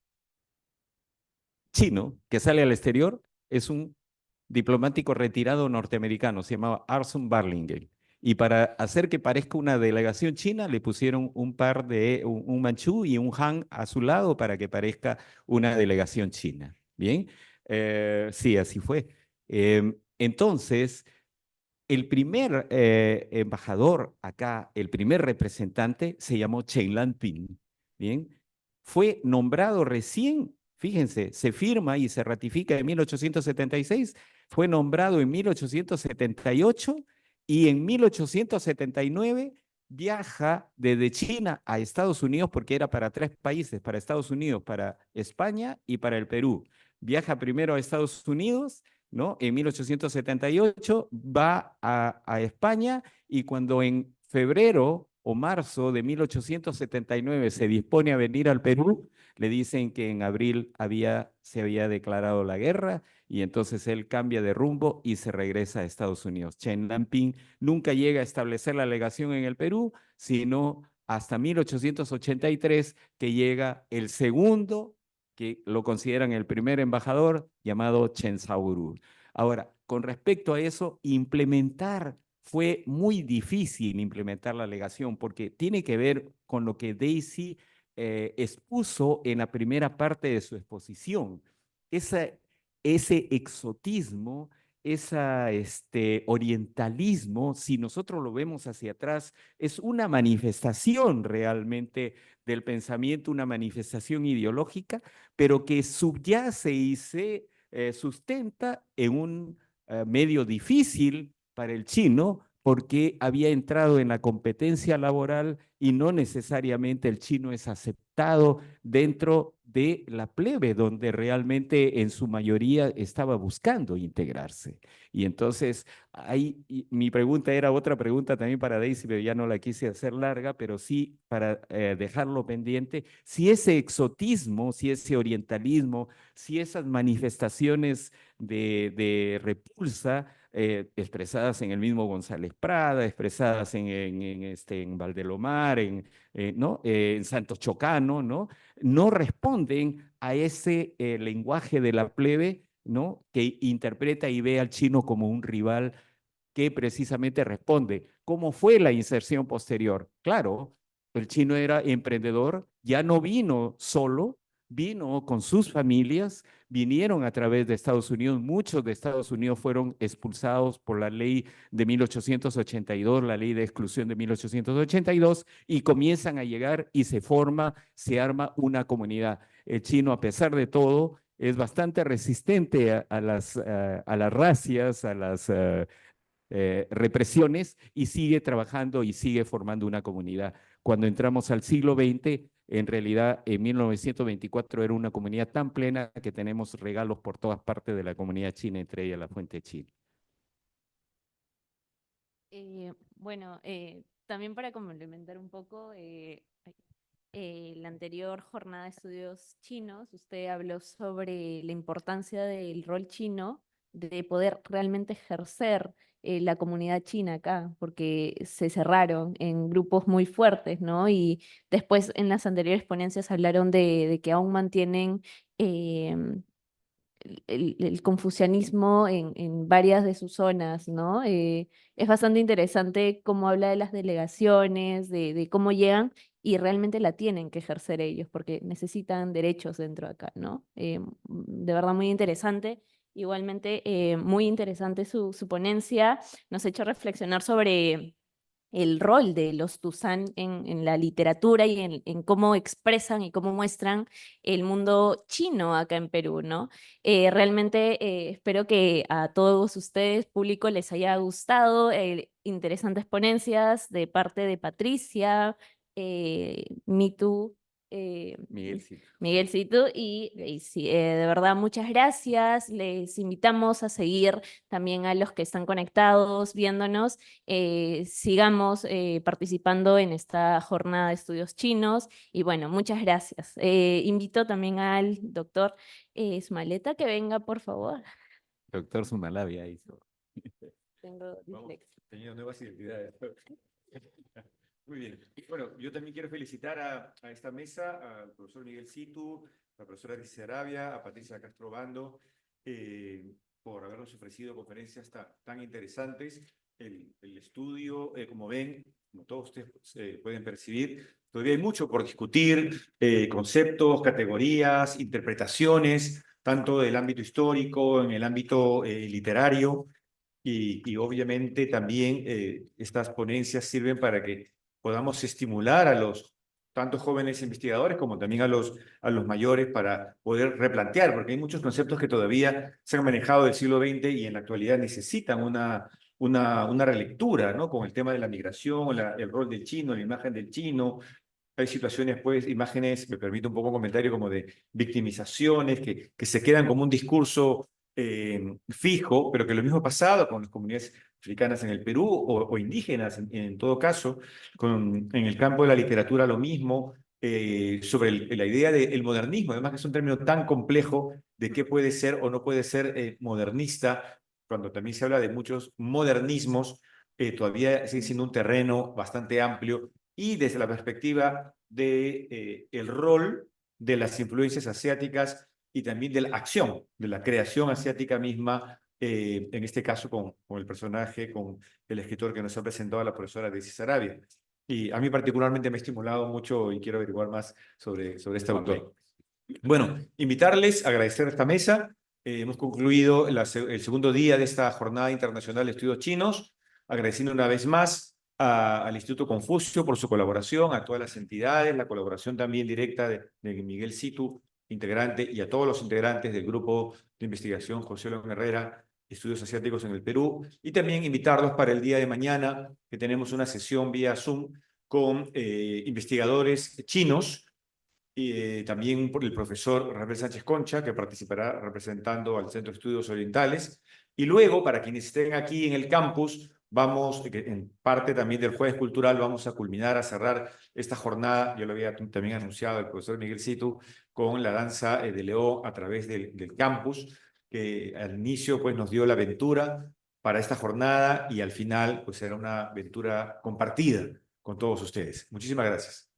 chino que sale al exterior es un diplomático retirado norteamericano, se llamaba Arthur Burlingame. Y para hacer que parezca una delegación china, le pusieron un manchú y un Han a su lado para que parezca una delegación china. Bien, sí, así fue. Entonces, el primer embajador acá, el primer representante, se llamó Chen Lanping. Bien, fue nombrado recién, fíjense, se firma y se ratifica en 1876, fue nombrado en 1878 y en 1879 viaja desde China a Estados Unidos porque era para 3 países, para Estados Unidos, para España y para el Perú. Viaja primero a Estados Unidos, ¿no? En 1878 va a España y cuando en febrero o marzo de 1879 se dispone a venir al Perú, le dicen que en abril se había declarado la guerra y entonces él cambia de rumbo y se regresa a Estados Unidos. Chen Lanping nunca llega a establecer la legación en el Perú, sino hasta 1883 que llega el segundo que lo consideran el primer embajador, llamado Chen Sauru. Ahora, con respecto a eso, fue muy difícil implementar la legación porque tiene que ver con lo que Daisy expuso en la primera parte de su exposición. Ese exotismo, ese orientalismo, si nosotros lo vemos hacia atrás, es una manifestación realmente del pensamiento, una manifestación ideológica, pero que subyace y se sustenta en un medio difícil para el chino porque había entrado en la competencia laboral y no necesariamente el chino es aceptado dentro de la plebe, donde realmente en su mayoría estaba buscando integrarse. Y entonces, mi pregunta era otra pregunta también para Daisy, pero ya no la quise hacer larga, pero sí para dejarlo pendiente, si ese exotismo, si ese orientalismo, si esas manifestaciones de repulsa expresadas en el mismo González Prada, expresadas en Valdelomar, ¿no? En Santos Chocano, ¿no? No responden a ese lenguaje de la plebe, ¿no? Que interpreta y ve al chino como un rival que precisamente responde. ¿Cómo fue la inserción posterior? Claro, el chino era emprendedor, ya no vino solo, vino con sus familias, vinieron a través de Estados Unidos, muchos de Estados Unidos fueron expulsados por la ley de 1882, la ley de exclusión de 1882, y comienzan a llegar y se arma una comunidad. El chino, a pesar de todo, es bastante resistente a las racias, a las represiones y sigue trabajando y sigue formando una comunidad. Cuando entramos al siglo XX, en realidad en 1924 era una comunidad tan plena que tenemos regalos por todas partes de la comunidad china, entre ellas la Fuente China. Bueno, también para complementar un poco, la anterior jornada de estudios chinos, usted habló sobre la importancia del rol chino, de poder realmente ejercer la comunidad china acá, porque se cerraron en grupos muy fuertes, ¿no? Y después en las anteriores ponencias hablaron de que aún mantienen el confucianismo en varias de sus zonas, ¿no? Es bastante interesante cómo habla de las delegaciones, de cómo llegan y realmente la tienen que ejercer ellos porque necesitan derechos dentro de acá, ¿no? De verdad muy interesante. Igualmente, muy interesante su ponencia. Nos ha hecho reflexionar sobre el rol de los Tuzán en la literatura y en cómo expresan y cómo muestran el mundo chino acá en Perú, ¿no? Realmente espero que a todos ustedes, público, les haya gustado. Interesantes ponencias de parte de Patricia, Mitu, Miguel Situ. Miguel Situ, y sí, de verdad, muchas gracias. Les invitamos a seguir también a los que están conectados, viéndonos. Sigamos participando en esta jornada de estudios chinos. Y bueno, muchas gracias. Invito también al doctor Smaleta que venga, por favor. Doctor Sumalabia hizo. Tengo Vamos dislexia. teniendo nuevas identidades. Muy bien. Bueno, yo también quiero felicitar a esta mesa, al profesor Miguel Situ, a la profesora Alicia Arabia, a Patricia Castro Bando, por habernos ofrecido conferencias tan interesantes. El estudio, como ven, como todos ustedes pueden percibir, todavía hay mucho por discutir, conceptos, categorías, interpretaciones, tanto del ámbito histórico, en el ámbito literario, y obviamente también estas ponencias sirven para que podamos estimular a los tanto jóvenes investigadores como también a los mayores para poder replantear, porque hay muchos conceptos que todavía se han manejado del siglo XX y en la actualidad necesitan una relectura, ¿no? Con el tema de la migración, el rol del chino, la imagen del chino. Hay situaciones, pues, imágenes, me permite un poco un comentario, como de victimizaciones que se quedan como un discurso fijo, pero que lo mismo ha pasado con las comunidades africanas en el Perú o indígenas en todo caso, en el campo de la literatura lo mismo, sobre la idea del modernismo, además que es un término tan complejo de qué puede ser o no puede ser modernista, cuando también se habla de muchos modernismos, todavía sigue siendo un terreno bastante amplio y desde la perspectiva de el rol de las influencias asiáticas y también de la acción, de la creación asiática misma, en este caso con el personaje, con el escritor que nos ha presentado, la profesora Alicia Sarabia. Y a mí particularmente me ha estimulado mucho y quiero averiguar más sobre este autor. Bueno, invitarles, agradecer esta mesa. Hemos concluido el segundo día de esta Jornada Internacional de Estudios Chinos, agradeciendo una vez más al Instituto Confucio por su colaboración, a todas las entidades, la colaboración también directa de Miguel Situ, integrante, y a todos los integrantes del grupo de investigación José León Herrera, Estudios Asiáticos en el Perú, y también invitarlos para el día de mañana, que tenemos una sesión vía Zoom con investigadores chinos, y también por el profesor Rafael Sánchez Concha, que participará representando al Centro de Estudios Orientales. Y luego, para quienes estén aquí en el campus, en parte también del Jueves Cultural, vamos a culminar, a cerrar esta jornada, yo lo había también anunciado el profesor Miguel Situ, con la danza de León a través del campus, que al inicio pues, nos dio la aventura para esta jornada y al final pues será una aventura compartida con todos ustedes. Muchísimas gracias.